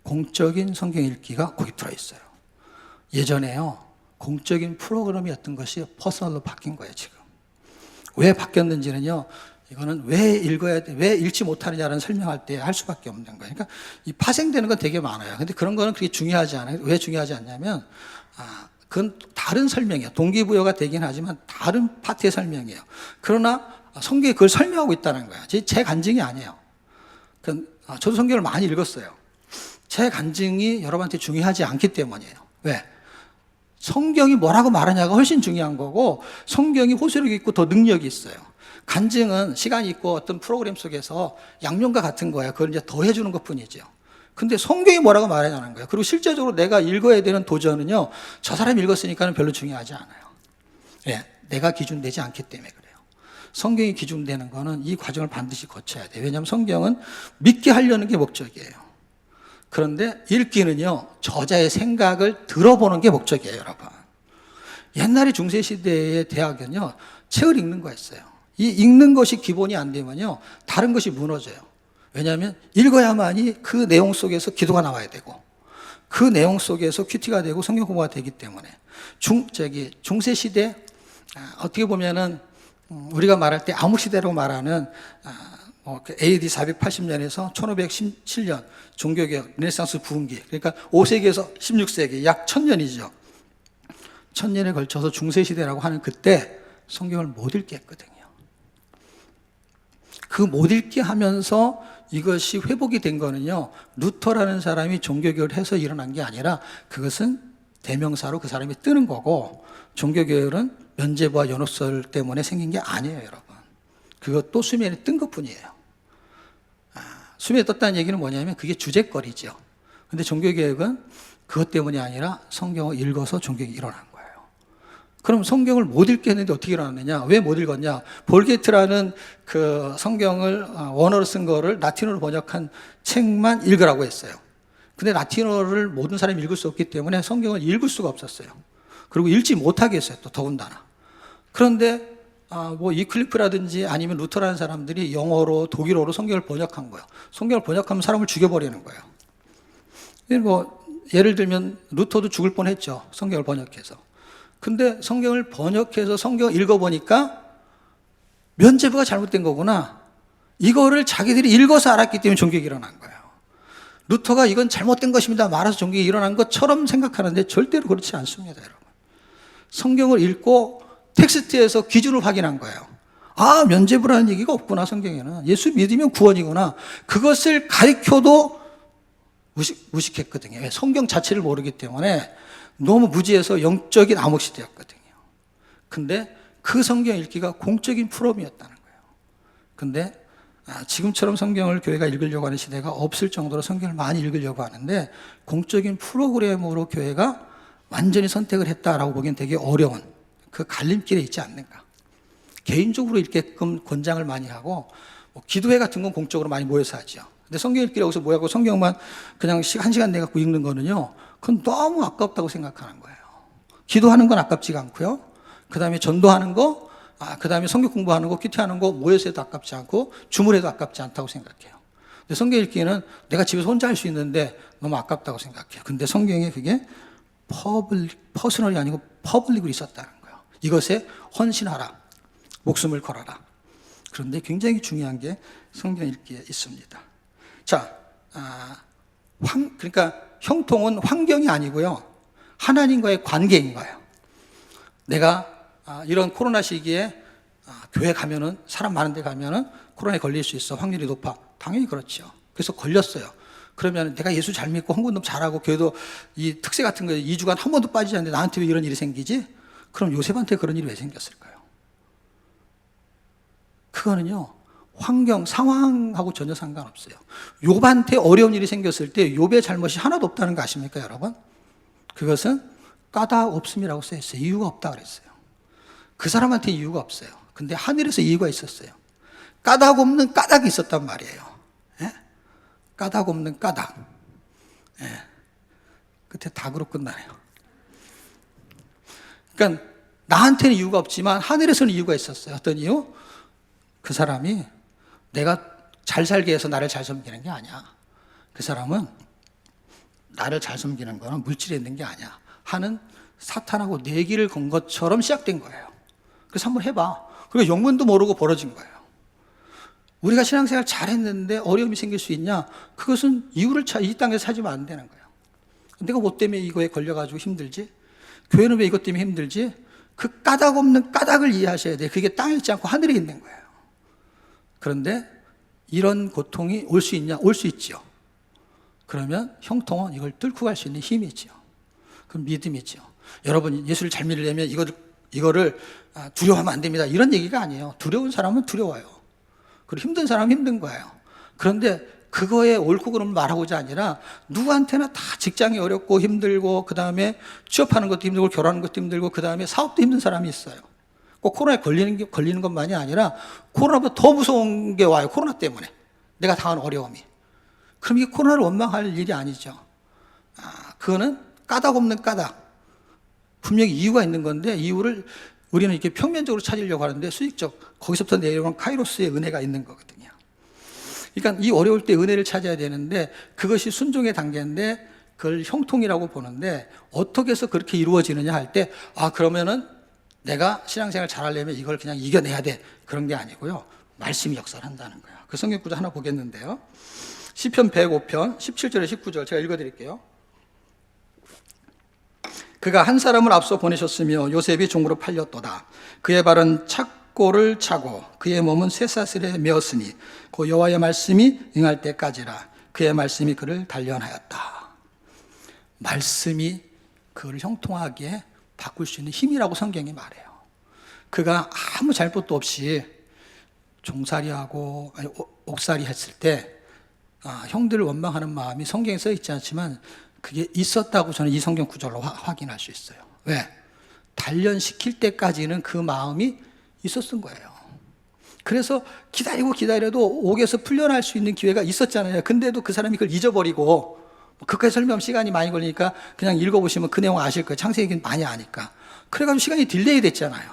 [SPEAKER 3] 공적인 성경 읽기가 거기 들어있어요. 예전에요, 공적인 프로그램이었던 것이 퍼스널로 바뀐 거예요. 지금 왜 바뀌었는지는요, 이거는 왜 읽어야 돼, 왜 읽지 못하느냐라는 설명할 때 할 수밖에 없는 거예요. 그러니까 이 파생되는 건 되게 많아요. 근데 그런 거는 그렇게 중요하지 않아요. 왜 중요하지 않냐면, 그건 다른 설명이에요. 동기부여가 되긴 하지만 다른 파트의 설명이에요. 그러나 성경에 그걸 설명하고 있다는 거예요. 제 간증이 아니에요. 저도 성경을 많이 읽었어요. 제 간증이 여러분한테 중요하지 않기 때문이에요. 왜? 성경이 뭐라고 말하냐가 훨씬 중요한 거고, 성경이 호소력이 있고 더 능력이 있어요. 간증은 시간이 있고 어떤 프로그램 속에서 양념과 같은 거예요. 그걸 이제 더 해주는 것 뿐이죠. 근데 성경이 뭐라고 말하냐는 거예요. 그리고 실제적으로 내가 읽어야 되는 도전은요, 저 사람이 읽었으니까는 별로 중요하지 않아요. 예, 내가 기준되지 않기 때문에 그래요. 성경이 기준되는 거는 이 과정을 반드시 거쳐야 돼요. 왜냐하면 성경은 믿게 하려는 게 목적이에요. 그런데 읽기는요, 저자의 생각을 들어보는 게 목적이에요, 여러분. 옛날에 중세시대의 대학은요, 책을 읽는 거였어요. 이 읽는 것이 기본이 안 되면요, 다른 것이 무너져요. 왜냐하면 읽어야만이 그 내용 속에서 기도가 나와야 되고, 그 내용 속에서 큐티가 되고 성경 공부가 되기 때문에 중세시대, 어떻게 보면은 우리가 말할 때 암흑시대라고 말하는 AD 480년에서 1517년 종교개혁 르네상스 부흥기, 그러니까 5세기에서 16세기 약 1000년이죠. 1000년에 걸쳐서 중세시대라고 하는 그때 성경을 못 읽게 했거든요. 그 못 읽게 하면서 이것이 회복이 된 거는요, 루터라는 사람이 종교개혁을 해서 일어난 게 아니라 그것은 대명사로 그 사람이 뜨는 거고, 종교개혁은 면죄부와 연옥설 때문에 생긴 게 아니에요, 여러분. 그것도 수면에 뜬 것뿐이에요. 수면에 떴다는 얘기는 뭐냐면 그게 주제거리죠. 근데 종교개혁은 그것 때문이 아니라 성경을 읽어서 종교개혁이 일어난 거예요. 그럼 성경을 못 읽게 했는데 어떻게 일어났느냐? 왜 못 읽었냐? 볼게트라는 그 성경을 원어로 쓴 거를 라틴어로 번역한 책만 읽으라고 했어요. 근데 라틴어를 모든 사람이 읽을 수 없기 때문에 성경을 읽을 수가 없었어요. 그리고 읽지 못하게 했어요, 또 더군다나. 그런데 뭐 이클리프라든지 아니면 루터라는 사람들이 영어로, 독일어로 성경을 번역한 거예요. 성경을 번역하면 사람을 죽여버리는 거예요. 뭐 예를 들면 루터도 죽을 뻔했죠, 성경을 번역해서. 근데 성경을 번역해서 성경을 읽어보니까 면죄부가 잘못된 거구나, 이거를 자기들이 읽어서 알았기 때문에 종교가 일어난 거예요. 루터가 이건 잘못된 것입니다 말아서 종교가 일어난 것처럼 생각하는데 절대로 그렇지 않습니다, 여러분. 성경을 읽고 텍스트에서 기준을 확인한 거예요. 면죄부라는 얘기가 없구나, 성경에는. 예수 믿으면 구원이구나. 그것을 가르쳐도 무식했거든요. 왜? 성경 자체를 모르기 때문에 너무 무지해서 영적인 암흑시대였거든요. 근데 그 성경 읽기가 공적인 프로그램이었다는 거예요. 근데 지금처럼 성경을 교회가 읽으려고 하는 시대가 없을 정도로 성경을 많이 읽으려고 하는데, 공적인 프로그램으로 교회가 완전히 선택을 했다라고 보기엔 되게 어려운 그 갈림길에 있지 않는가. 개인적으로 읽게끔 권장을 많이 하고, 뭐 기도회 같은 건 공적으로 많이 모여서 하죠. 근데 성경 읽기를 여기서 모여서 성경만 그냥 1시간 내갖고 읽는 거는요, 그건 너무 아깝다고 생각하는 거예요. 기도하는 건 아깝지가 않고요. 그 다음에 전도하는 거, 그 다음에 성경 공부하는 거, 큐티하는 거 모여서 해도 아깝지 않고 주물해도 아깝지 않다고 생각해요. 근데 성경 읽기는 내가 집에서 혼자 할 수 있는데 너무 아깝다고 생각해요. 근데 성경에 그게 퍼스널이 아니고 퍼블릭으로 있었다는 거예요. 이것에 헌신하라, 목숨을 걸어라. 그런데 굉장히 중요한 게 성경 읽기에 있습니다. 자, 그러니까 형통은 환경이 아니고요, 하나님과의 관계인 거예요. 내가 이런 코로나 시기에 교회 가면은, 사람 많은 데 가면은 코로나에 걸릴 수 있어. 확률이 높아. 당연히 그렇죠. 그래서 걸렸어요. 그러면 내가 예수 잘 믿고 헌금도 잘하고 교회도 이 특세 같은 거에 2주간 한 번도 빠지지 않는데 나한테 왜 이런 일이 생기지? 그럼 요셉한테 그런 일이 왜 생겼을까요? 그거는요, 환경, 상황하고 전혀 상관없어요. 욥한테 어려운 일이 생겼을 때 욥의 잘못이 하나도 없다는 거 아십니까, 여러분? 그것은 까닭 없음이라고 써 있어요. 이유가 없다 그랬어요. 그 사람한테 이유가 없어요. 근데 하늘에서 이유가 있었어요. 까닭 없는 까닭이 있었단 말이에요. 예? 까닭 없는 까닭. 예. 끝에 닭으로 끝나네요. 그러니까 나한테는 이유가 없지만 하늘에서는 이유가 있었어요. 어떤 이유? 그 사람이 내가 잘 살게 해서 나를 잘 섬기는 게 아니야. 그 사람은 나를 잘 섬기는 거는 물질에 있는 게 아니야 하는 사탄하고 내기를 건 것처럼 시작된 거예요. 그래서 한번 해봐. 그리고 영문도 모르고 벌어진 거예요. 우리가 신앙생활 잘했는데 어려움이 생길 수 있냐? 그것은 이유를 이 땅에서 찾으면 안 되는 거예요. 내가 뭐 때문에 이거에 걸려가지고 힘들지? 교회는 왜 이것 때문에 힘들지? 그 까닭 없는 까닭을 이해하셔야 돼요. 그게 땅에 있지 않고 하늘에 있는 거예요. 그런데 이런 고통이 올 수 있냐? 올 수 있죠. 그러면 형통은 이걸 뚫고 갈 수 있는 힘이 있죠. 그럼 믿음이죠. 여러분, 예수를 잘 믿으려면 이거를 두려워하면 안 됩니다, 이런 얘기가 아니에요. 두려운 사람은 두려워요. 그리고 힘든 사람은 힘든 거예요. 그런데 그거에 옳고 그름을 말하고자 아니라 누구한테나 다 직장이 어렵고 힘들고, 그 다음에 취업하는 것도 힘들고 결혼하는 것도 힘들고 그 다음에 사업도 힘든 사람이 있어요. 꼭 코로나에 걸리는 것만이 아니라 코로나보다 더 무서운 게 와요. 코로나 때문에 내가 당한 어려움이. 그럼 이게 코로나를 원망할 일이 아니죠. 그거는 까닭 없는 까닭. 분명히 이유가 있는 건데 이유를 우리는 이렇게 평면적으로 찾으려고 하는데 수직적, 거기서부터 내려오는 카이로스의 은혜가 있는 거거든요. 그러니까 이 어려울 때 은혜를 찾아야 되는데 그것이 순종의 단계인데 그걸 형통이라고 보는데, 어떻게 해서 그렇게 이루어지느냐 할 때 그러면은 내가 신앙생활 잘하려면 이걸 그냥 이겨내야 돼, 그런 게 아니고요, 말씀이 역사를 한다는 거예요. 그 성경 구절 하나 보겠는데요, 시편 105편 17절에 19절 제가 읽어드릴게요. 그가 한 사람을 앞서 보내셨으며 요셉이 종으로 팔렸도다. 그의 발은 착고를 차고 그의 몸은 쇠사슬에 메었으니 그 여호와의 말씀이 응할 때까지라. 그의 말씀이 그를 단련하였다. 말씀이 그를 형통하게 바꿀 수 있는 힘이라고 성경이 말해요. 그가 아무 잘못도 없이 종살이하고 옥살이 했을 때 형들을 원망하는 마음이 성경에 써 있지 않지만 그게 있었다고 저는 이 성경 구절로 확인할 수 있어요. 왜? 단련시킬 때까지는 그 마음이 있었던 거예요. 그래서 기다려도 옥에서 풀려날 수 있는 기회가 있었잖아요. 근데도 그 사람이 그걸 잊어버리고, 그까지 설명하면 시간이 많이 걸리니까 그냥 읽어보시면 그 내용 아실 거예요. 창세기는 많이 아니까. 그래가지고 시간이 딜레이 됐잖아요.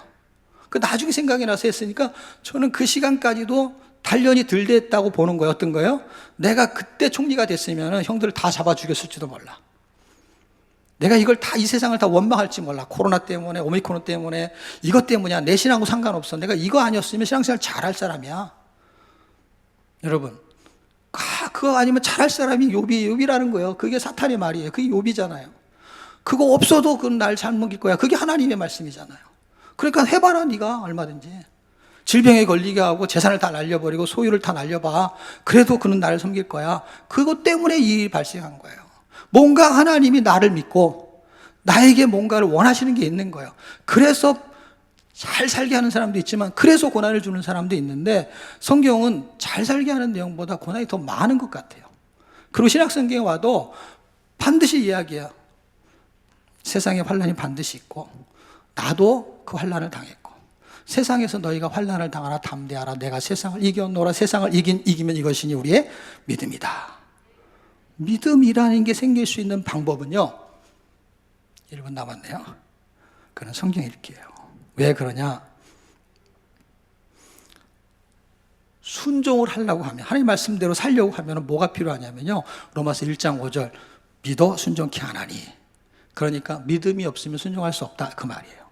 [SPEAKER 3] 그 나중에 생각이 나서 했으니까 저는 그 시간까지도 단련이 덜 됐다고 보는 거예요. 어떤 거예요? 내가 그때 총리가 됐으면 형들을 다 잡아 죽였을지도 몰라. 내가 이걸 다, 이 세상을 다 원망할지 몰라. 코로나 때문에, 오미크론 때문에, 이것 때문이야. 내 신하고 상관없어. 내가 이거 아니었으면 신앙생활 잘할 사람이야. 여러분, 그거 아니면 잘할 사람이 욥이라는 거예요. 그게 사탄의 말이에요. 그게 욥이잖아요. 그거 없어도 그건 날 잘 먹일 거야. 그게 하나님의 말씀이잖아요. 그러니까 해봐라, 네가 얼마든지. 질병에 걸리게 하고 재산을 다 날려버리고 소유를 다 날려봐. 그래도 그는 나를 섬길 거야. 그것 때문에 이 일이 발생한 거예요. 뭔가 하나님이 나를 믿고 나에게 뭔가를 원하시는 게 있는 거예요. 그래서 잘 살게 하는 사람도 있지만 그래서 고난을 주는 사람도 있는데, 성경은 잘 살게 하는 내용보다 고난이 더 많은 것 같아요. 그리고 신약성경에 와도 반드시 이야기해요. 세상에 환난이 반드시 있고 나도 그 환난을 당했고, 세상에서 너희가 환난을 당하나 담대하라. 내가 세상을 이겼노라. 세상을 이기면 이것이니 우리의 믿음이다. 믿음이라는 게 생길 수 있는 방법은요, 1분 남았네요. 그는 성경 읽기예요. 왜 그러냐? 순종을 하려고 하면, 하나님 말씀대로 살려고 하면 뭐가 필요하냐면요, 로마서 1장 5절 믿어 순종케 하나니. 그러니까 믿음이 없으면 순종할 수 없다, 그 말이에요.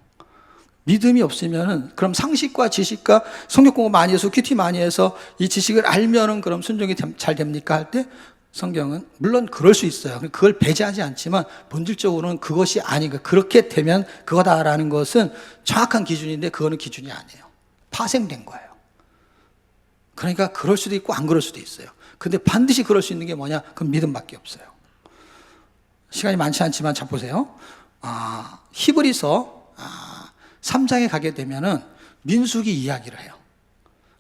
[SPEAKER 3] 믿음이 없으면은 그럼 상식과 지식과 성경 공부 많이 해서 큐티 많이 해서 이 지식을 알면은 그럼 순종이 잘 됩니까? 할 때 성경은 물론 그럴 수 있어요. 그걸 배제하지 않지만 본질적으로는 그것이 아니고 그렇게 되면 그거다라는 것은 정확한 기준인데 그거는 기준이 아니에요. 파생된 거예요. 그러니까 그럴 수도 있고 안 그럴 수도 있어요. 근데 반드시 그럴 수 있는 게 뭐냐? 그건 믿음밖에 없어요. 시간이 많지 않지만 자 보세요. 히브리서 3장에 가게 되면은 민수기 이야기를 해요.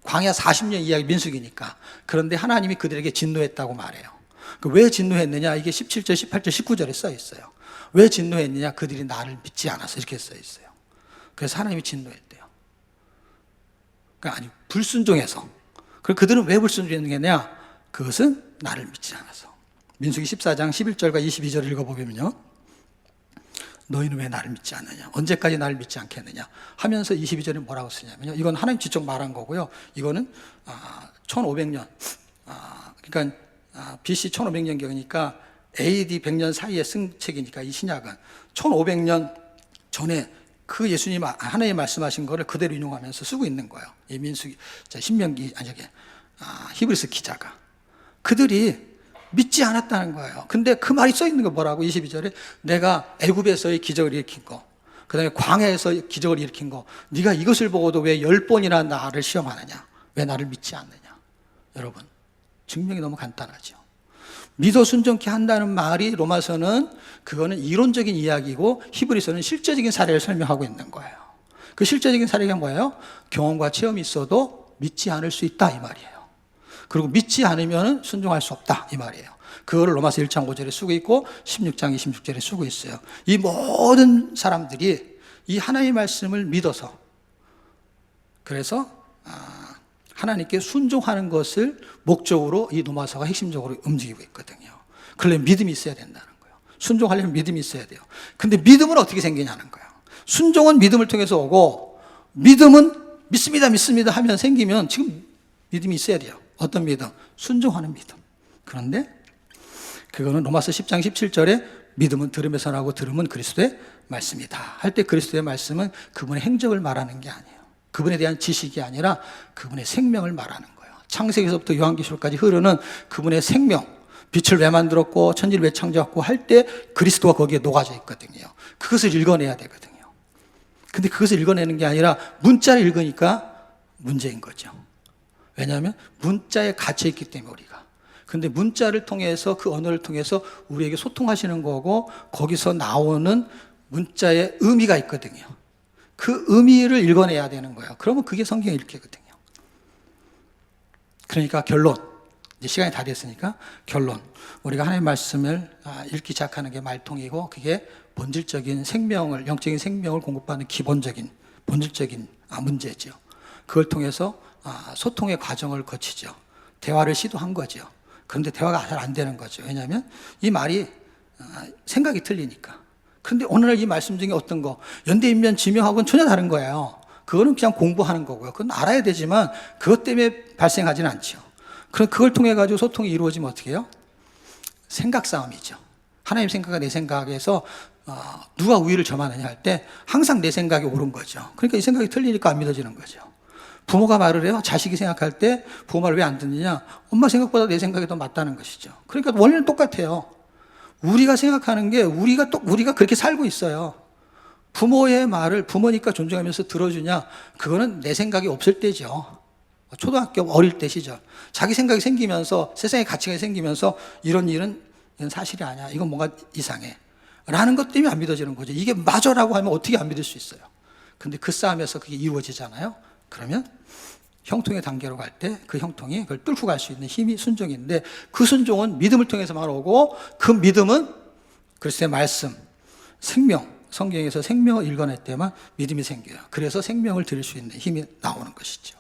[SPEAKER 3] 광야 40년 이야기 민수기니까. 그런데 하나님이 그들에게 진노했다고 말해요. 왜 진노했느냐? 이게 17절, 18절, 19절에 써 있어요. 왜 진노했느냐? 그들이 나를 믿지 않아서 이렇게 써 있어요. 그래서 하나님이 진노했대요. 그러니까 아니 불순종해서. 그럼 그들은 왜 불순종했느냐? 그것은 나를 믿지 않아서. 민수기 14장 11절과 22절을 읽어보면요. 너희는 왜 나를 믿지 않느냐? 언제까지 나를 믿지 않겠느냐? 하면서 22절에 뭐라고 쓰냐면요. 이건 하나님 직접 말한 거고요. 이거는 1500년, 그러니까 BC 1500년경이니까 AD 100년 사이에 쓴 책이니까 이 신약은 1500년 전에 그 예수님 하나님 말씀하신 거를 그대로 인용하면서 쓰고 있는 거예요. 이 민수기, 신명기, 히브리서 기자가. 그들이 믿지 않았다는 거예요. 근데 그 말이 써 있는 거 뭐라고? 22절에 내가 애굽에서의 기적을 일으킨 거, 그 다음에 광야에서 기적을 일으킨 거, 네가 이것을 보고도 왜 10번이나 나를 시험하느냐? 왜 나를 믿지 않느냐? 여러분, 증명이 너무 간단하죠. 믿어 순종케 한다는 말이 로마서는 그거는 이론적인 이야기고 히브리서는 실제적인 사례를 설명하고 있는 거예요. 그 실제적인 사례가 뭐예요? 경험과 체험이 있어도 믿지 않을 수 있다 이 말이에요. 그리고 믿지 않으면 순종할 수 없다 이 말이에요. 그거를 로마서 1장 5절에 쓰고 있고 16장 26절에 쓰고 있어요. 이 모든 사람들이 이 하나님의 말씀을 믿어서 그래서 하나님께 순종하는 것을 목적으로 이 로마서가 핵심적으로 움직이고 있거든요. 그러려면 믿음이 있어야 된다는 거예요. 순종하려면 믿음이 있어야 돼요. 근데 믿음은 어떻게 생기냐는 거예요. 순종은 믿음을 통해서 오고 믿음은 믿습니다 하면 생기면 지금 믿음이 있어야 돼요. 어떤 믿음? 순종하는 믿음. 그런데 그거는 로마서 10장 17절에 믿음은 들음에서 나고 들음은 그리스도의 말씀이다 할 때 그리스도의 말씀은 그분의 행적을 말하는 게 아니에요. 그분에 대한 지식이 아니라 그분의 생명을 말하는 거예요. 창세기서부터 요한계시록까지 흐르는 그분의 생명, 빛을 왜 만들었고 천지를 왜 창조했고 할 때 그리스도가 거기에 녹아져 있거든요. 그것을 읽어내야 되거든요. 근데 그것을 읽어내는 게 아니라 문자를 읽으니까 문제인 거죠. 왜냐하면 문자에 갇혀 있기 때문에 우리가. 근데 문자를 통해서 그 언어를 통해서 우리에게 소통하시는 거고 거기서 나오는 문자의 의미가 있거든요. 그 의미를 읽어내야 되는 거예요. 그러면 그게 성경의 읽기거든요. 그러니까 결론. 이제 시간이 다 됐으니까 결론. 우리가 하나님의 말씀을 읽기 시작하는 게 말통이고 그게 본질적인 생명을, 영적인 생명을 공급하는 기본적인, 본질적인 문제죠. 그걸 통해서 소통의 과정을 거치죠. 대화를 시도한 거죠. 그런데 대화가 잘 안 되는 거죠. 왜냐하면 이 말이 생각이 틀리니까. 그런데 오늘날 이 말씀 중에 어떤 거, 연대인면 지명하고는 전혀 다른 거예요. 그거는 그냥 공부하는 거고요. 그건 알아야 되지만 그것 때문에 발생하지는 않죠. 그럼 그걸 통해 가지고 소통이 이루어지면 어떻게 해요? 생각 싸움이죠. 하나님 생각과 내 생각에서 누가 우위를 점하느냐 할 때 항상 내 생각이 옳은 거죠. 그러니까 이 생각이 틀리니까 안 믿어지는 거죠. 부모가 말을 해요. 자식이 생각할 때 부모 말을 왜 안 듣느냐? 엄마 생각보다 내 생각이 더 맞다는 것이죠. 그러니까 원리는 똑같아요. 우리가 생각하는 게 우리가 그렇게 살고 있어요. 부모의 말을 부모니까 존중하면서 들어주냐? 그거는 내 생각이 없을 때죠. 초등학교 어릴 때 시절. 자기 생각이 생기면서 세상의 가치가 생기면서 이런 일은 이건 사실이 아니야. 이건 뭔가 이상해. 라는 것 때문에 안 믿어지는 거죠. 이게 맞아라고 하면 어떻게 안 믿을 수 있어요? 근데 그 싸움에서 그게 이루어지잖아요. 그러면 형통의 단계로 갈 때 그 형통이 그걸 뚫고 갈 수 있는 힘이 순종인데 그 순종은 믿음을 통해서만 오고 그 믿음은 그리스도의 말씀, 생명, 성경에서 생명을 읽어낼 때만 믿음이 생겨요. 그래서 생명을 드릴 수 있는 힘이 나오는 것이죠.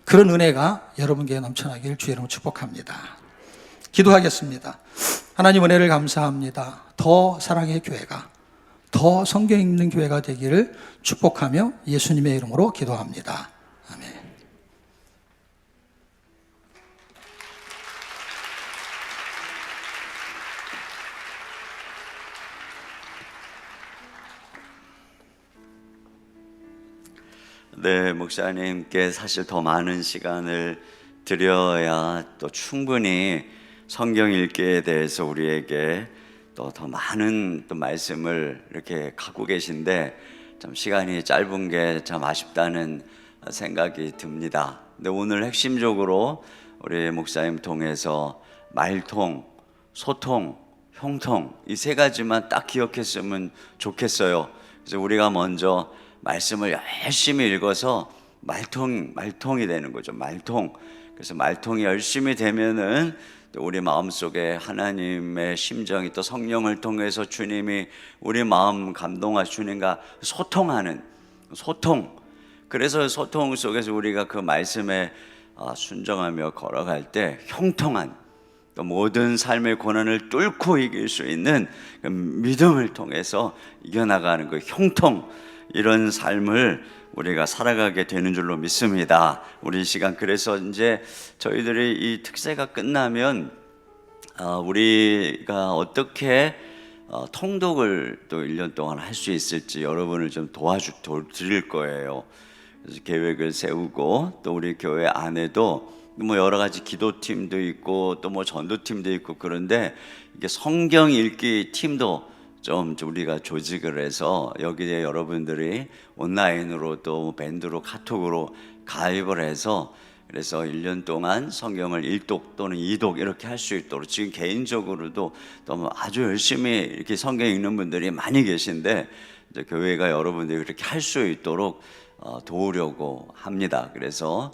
[SPEAKER 3] 그런 은혜가 여러분께 넘쳐나기를 주의 이름으로 축복합니다. 기도하겠습니다. 하나님 은혜를 감사합니다. 더 사랑의 교회가, 더 성경 읽는 교회가 되기를 축복하며 예수님의 이름으로 기도합니다. 아멘.
[SPEAKER 4] 네, 목사님께 사실 더 많은 시간을 드려야 또 충분히 성경 읽기에 대해서 우리에게 또 더 많은 또 말씀을 이렇게 갖고 계신데 참 시간이 짧은 게 참 아쉽다는 생각이 듭니다. 근데 오늘 핵심적으로 우리 목사님 통해서 말통, 소통, 형통 이 세 가지만 딱 기억했으면 좋겠어요. 그래서 우리가 먼저 말씀을 열심히 읽어서 말통이 되는 거죠. 말통. 그래서 말통이 열심히 되면은 또 우리 마음속에 하나님의 심정이 또 성령을 통해서 주님이 우리 마음 감동하시 주님과 소통하는 소통. 그래서 소통 속에서 우리가 그 말씀에 순종하며 걸어갈 때 형통한 또 모든 삶의 고난을 뚫고 이길 수 있는 그 믿음을 통해서 이겨나가는 그 형통, 이런 삶을 우리가 살아가게 되는 줄로 믿습니다. 우리 시간 그래서 이제 저희들이 이 특세가 끝나면 우리가 어떻게 통독을 또 1년 동안 할 수 있을지 여러분을 좀 도와드릴 거예요. 그래서 계획을 세우고 또 우리 교회 안에도 뭐 여러 가지 기도팀도 있고 또 뭐 전도팀도 있고 그런데 이게 성경 읽기 팀도 좀 우리가 조직을 해서 여기에 여러분들이 온라인으로 또 밴드로 카톡으로 가입을 해서 그래서 1년 동안 성경을 1독 또는 2독 이렇게 할 수 있도록 지금 개인적으로도 또 아주 열심히 이렇게 성경 읽는 분들이 많이 계신데 이제 교회가 여러분들이 그렇게 할 수 있도록 도우려고 합니다. 그래서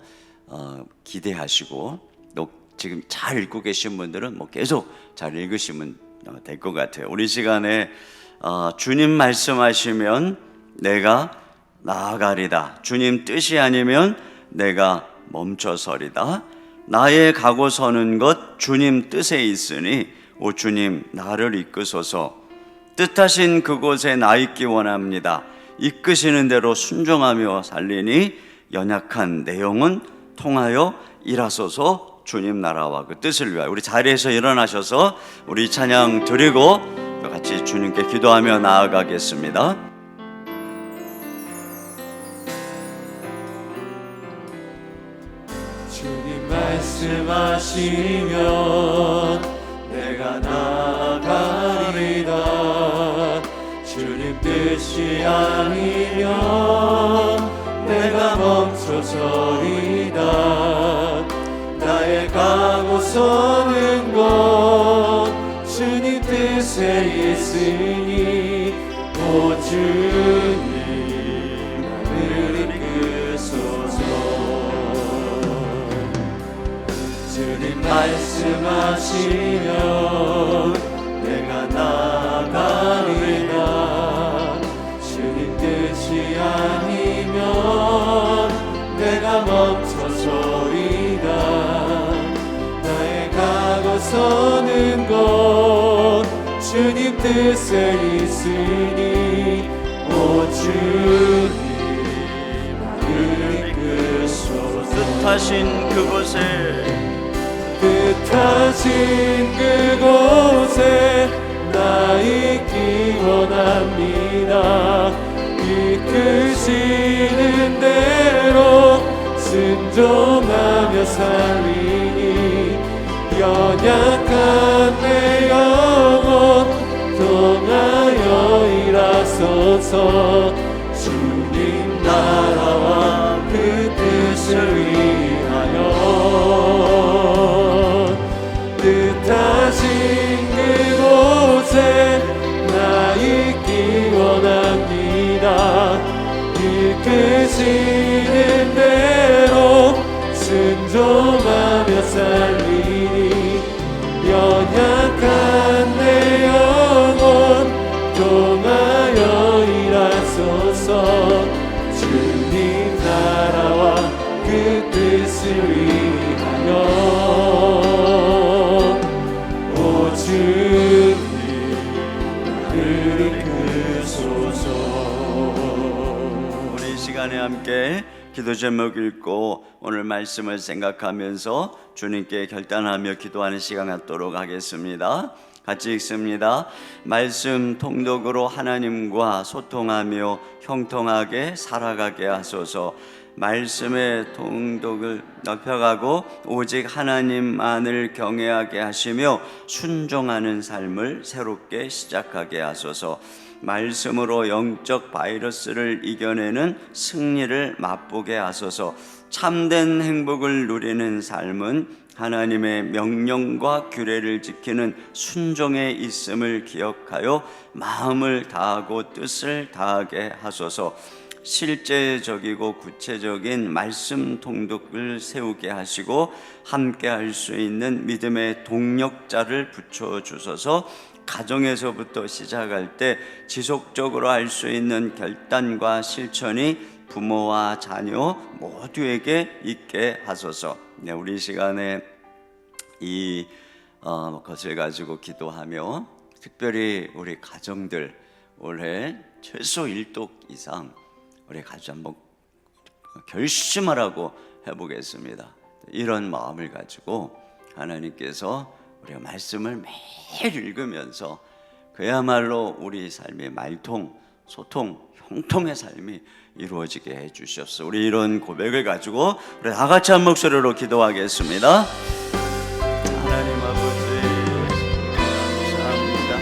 [SPEAKER 4] 기대하시고 또 지금 잘 읽고 계신 분들은 뭐 계속 잘 읽으시면 될 것 같아요. 우리 시간에 주님 말씀하시면 내가 나아가리다. 주님 뜻이 아니면 내가 멈춰서리다. 나의 가고 서는 것 주님 뜻에 있으니 오 주님 나를 이끄소서. 뜻하신 그곳에 나 있기 원합니다. 이끄시는 대로 순종하며 살리니 연약한 내 영은 통하여 일하소서. 주님 나라와 그 뜻을 위하여. 우리 자리에서 일어나셔서 우리 찬양 드리고 또 같이 주님께 기도하며 나아가겠습니다.
[SPEAKER 1] 주님 말씀하시면 내가 나아가리다. 주님 뜻이 아니면 내가 멈춰서리다. 나의 가고 서는 곳 주님 뜻에 있으니 오 주님 나를 이끄소서. 주님 말씀하시면 내가 나아가리다. 주님 뜻이 아니면 내가 멈춰서리다. 나의 가고 서는 곳 주님 뜻에 있으니 오 주님 나를 이끄소서.
[SPEAKER 4] 뜻하신
[SPEAKER 1] 그곳에 나 있기 원합니다. 이끄시는 대로 순종하며 살리니 연약한 내 영혼 통하여 일하소서. 주님 나라와 그 뜻을 위하여 뜻하신 그곳에 나 있기 원합니다. 이끄시는 대로 순종하며 살리니 연약한 내 영혼 통하여 일하소서. 주님 나라와 그 뜻을 위하여 오 주님 나를 이끄소서.
[SPEAKER 4] 우리 시간에 함께 기도 제목 읽고 오늘 말씀을 생각하면서 주님께 결단하며 기도하는 시간 갖도록 하겠습니다. 같이 읽습니다. 말씀 통독으로 하나님과 소통하며 형통하게 살아가게 하소서. 말씀의 통독을 넓혀가고 오직 하나님만을 경외하게 하시며 순종하는 삶을 새롭게 시작하게 하소서. 말씀으로 영적 바이러스를 이겨내는 승리를 맛보게 하소서. 참된 행복을 누리는 삶은 하나님의 명령과 규례를 지키는 순종에 있음을 기억하여 마음을 다하고 뜻을 다하게 하소서. 실제적이고 구체적인 말씀 통독을 세우게 하시고 함께 할 수 있는 믿음의 동력자를 붙여 주셔서 가정에서부터 시작할 때 지속적으로 할 수 있는 결단과 실천이 부모와 자녀 모두에게 있게 하소서. 우리 시간에 이 것을 가지고 기도하며 특별히 우리 가정들 올해 최소 1독 이상 우리 가족 한번 결심하라고 해보겠습니다. 이런 마음을 가지고 하나님께서 우리가 말씀을 매일 읽으면서 그야말로 우리 삶의 말통, 소통, 형통의 삶이 이루어지게 해주셨어. 우리 이런 고백을 가지고 우리 다 같이 한 목소리로 기도하겠습니다. 하나님 아버지 감사합니다.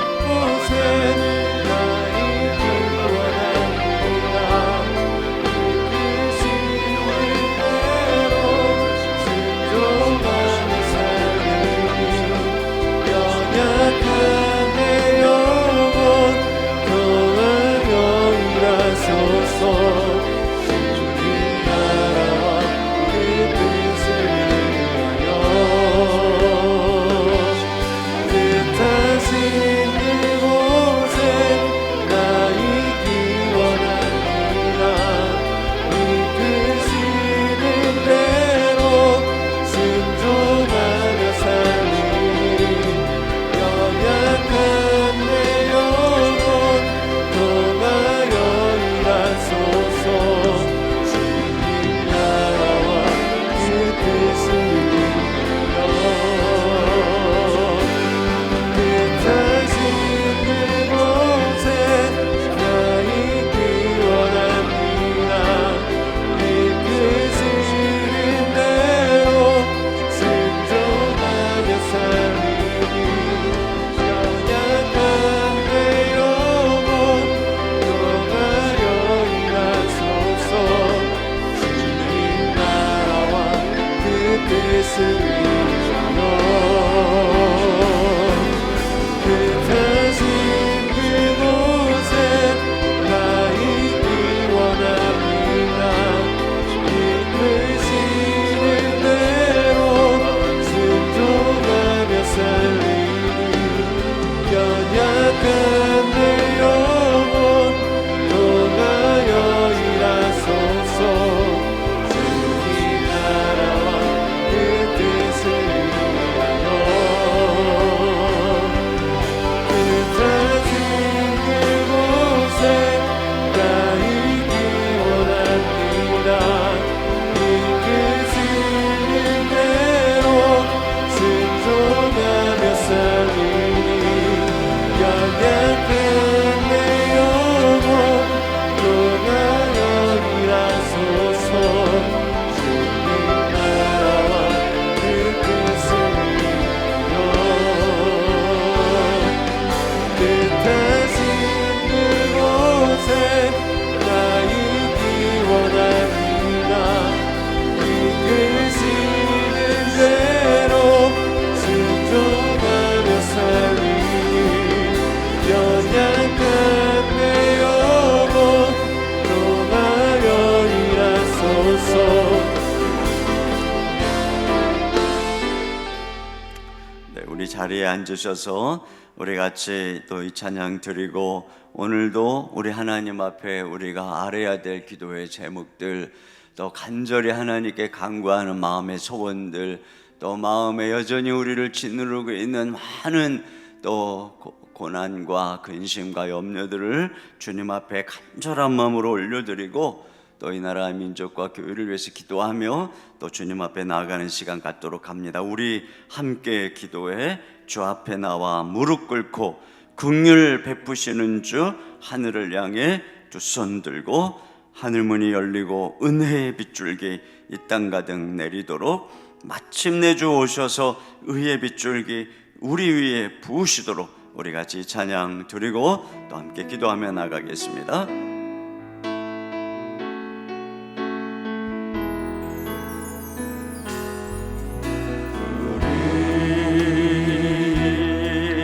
[SPEAKER 4] 우리 자리에 앉으셔서 우리 같이 또 이 찬양 드리고 오늘도 우리 하나님 앞에 우리가 알아야 될 기도의 제목들 또 간절히 하나님께 간구하는 마음의 소원들 또 마음에 여전히 우리를 짓누르고 있는 많은 또 고난과 근심과 염려들을 주님 앞에 간절한 마음으로 올려드리고 또 이 나라 민족과 교회를 위해서 기도하며 또 주님 앞에 나아가는 시간 갖도록 합니다. 우리 함께 기도해 주 앞에 나와 무릎 꿇고 긍휼 베푸시는 주 하늘을 향해 두 손 들고 하늘문이 열리고 은혜의 빗줄기 이 땅 가득 내리도록 마침내 주 오셔서 의의 빗줄기 우리 위에 부으시도록 우리 같이 찬양 드리고 또 함께 기도하며 나가겠습니다.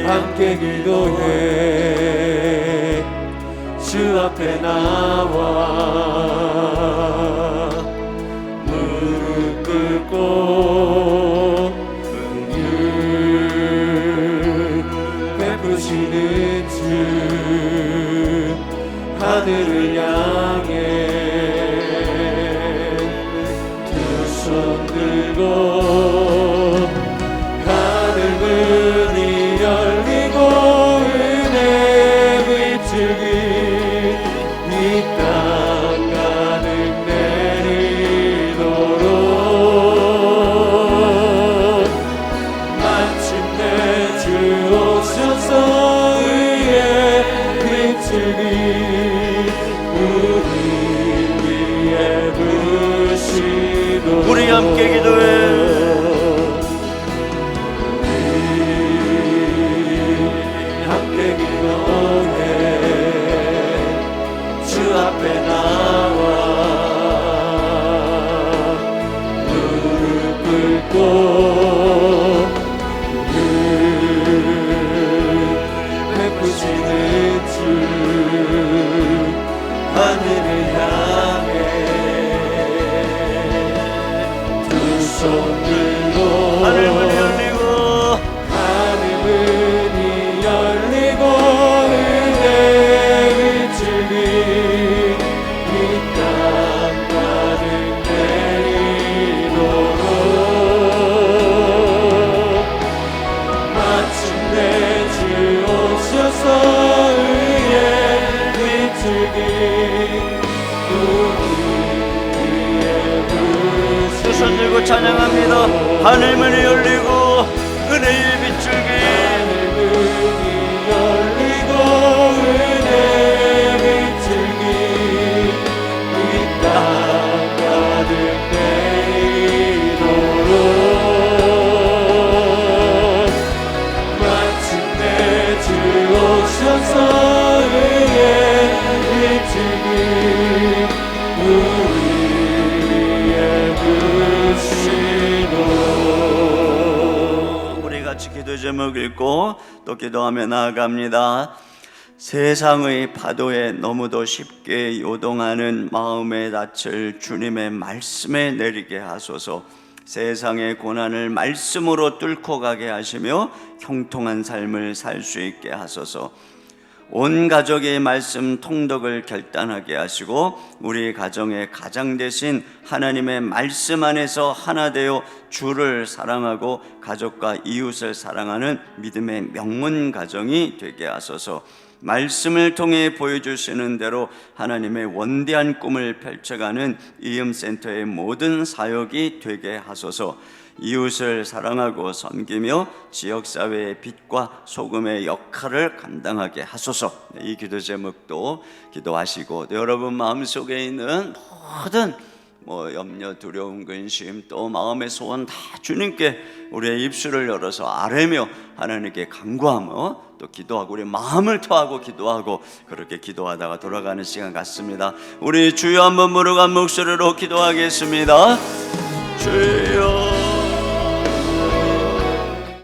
[SPEAKER 1] 함께 기도해 주 앞에 나와 무릎 꿇고 긍휼 베푸시는 주 하늘을 향해 두 손 들고 하늘문이 열리고 은혜의 빗줄기 이 땅 가득 내리도록 마침내 주 오셔서 의의 빗줄기 우리 위에 부으시도록
[SPEAKER 4] 우리 함께 기도해
[SPEAKER 1] 앞에 나와 무릎 꿇고 베푸시는 주 하늘을 향해 두 손 들고
[SPEAKER 4] 하늘문이 열리고
[SPEAKER 1] 하늘문이 열리고 은혜의 빗줄기
[SPEAKER 4] 두 손 들고 찬양합니다. 하늘문이 열리고 은혜의 빗줄기
[SPEAKER 1] 하늘문이 열리고 은혜의 빗줄기 이 땅 가득 내리도록 마침내 주 오셔서 의의 빗줄기 우리 위에 부으시도록
[SPEAKER 4] 우리 같이 기도 제목 읽고 또 기도하며 나아갑니다. 세상의 파도에 너무도 쉽게 요동하는 마음의 낯을 주님의 말씀에 내리게 하소서. 세상의 고난을 말씀으로 뚫고 가게 하시며 형통한 삶을 살 수 있게 하소서. 온 가족의 말씀 통독을 결단하게 하시고 우리 가정의 가장 되신 하나님의 말씀 안에서 하나 되어 주를 사랑하고 가족과 이웃을 사랑하는 믿음의 명문 가정이 되게 하소서. 말씀을 통해 보여주시는 대로 하나님의 원대한 꿈을 펼쳐가는 이음센터의 모든 사역이 되게 하소서. 이웃을 사랑하고 섬기며 지역사회의 빛과 소금의 역할을 감당하게 하소서. 이 기도 제목도 기도하시고 여러분 마음속에 있는 모든 염려, 두려움, 근심 또 마음의 소원 다 주님께 우리의 입술을 열어서 아뢰며 하나님께 간구하며 또 기도하고 우리 마음을 토하고 기도하고 그렇게 기도하다가 돌아가는 시간 같습니다. 우리 주여 한번 부르고 한 목소리로 기도하겠습니다. 주여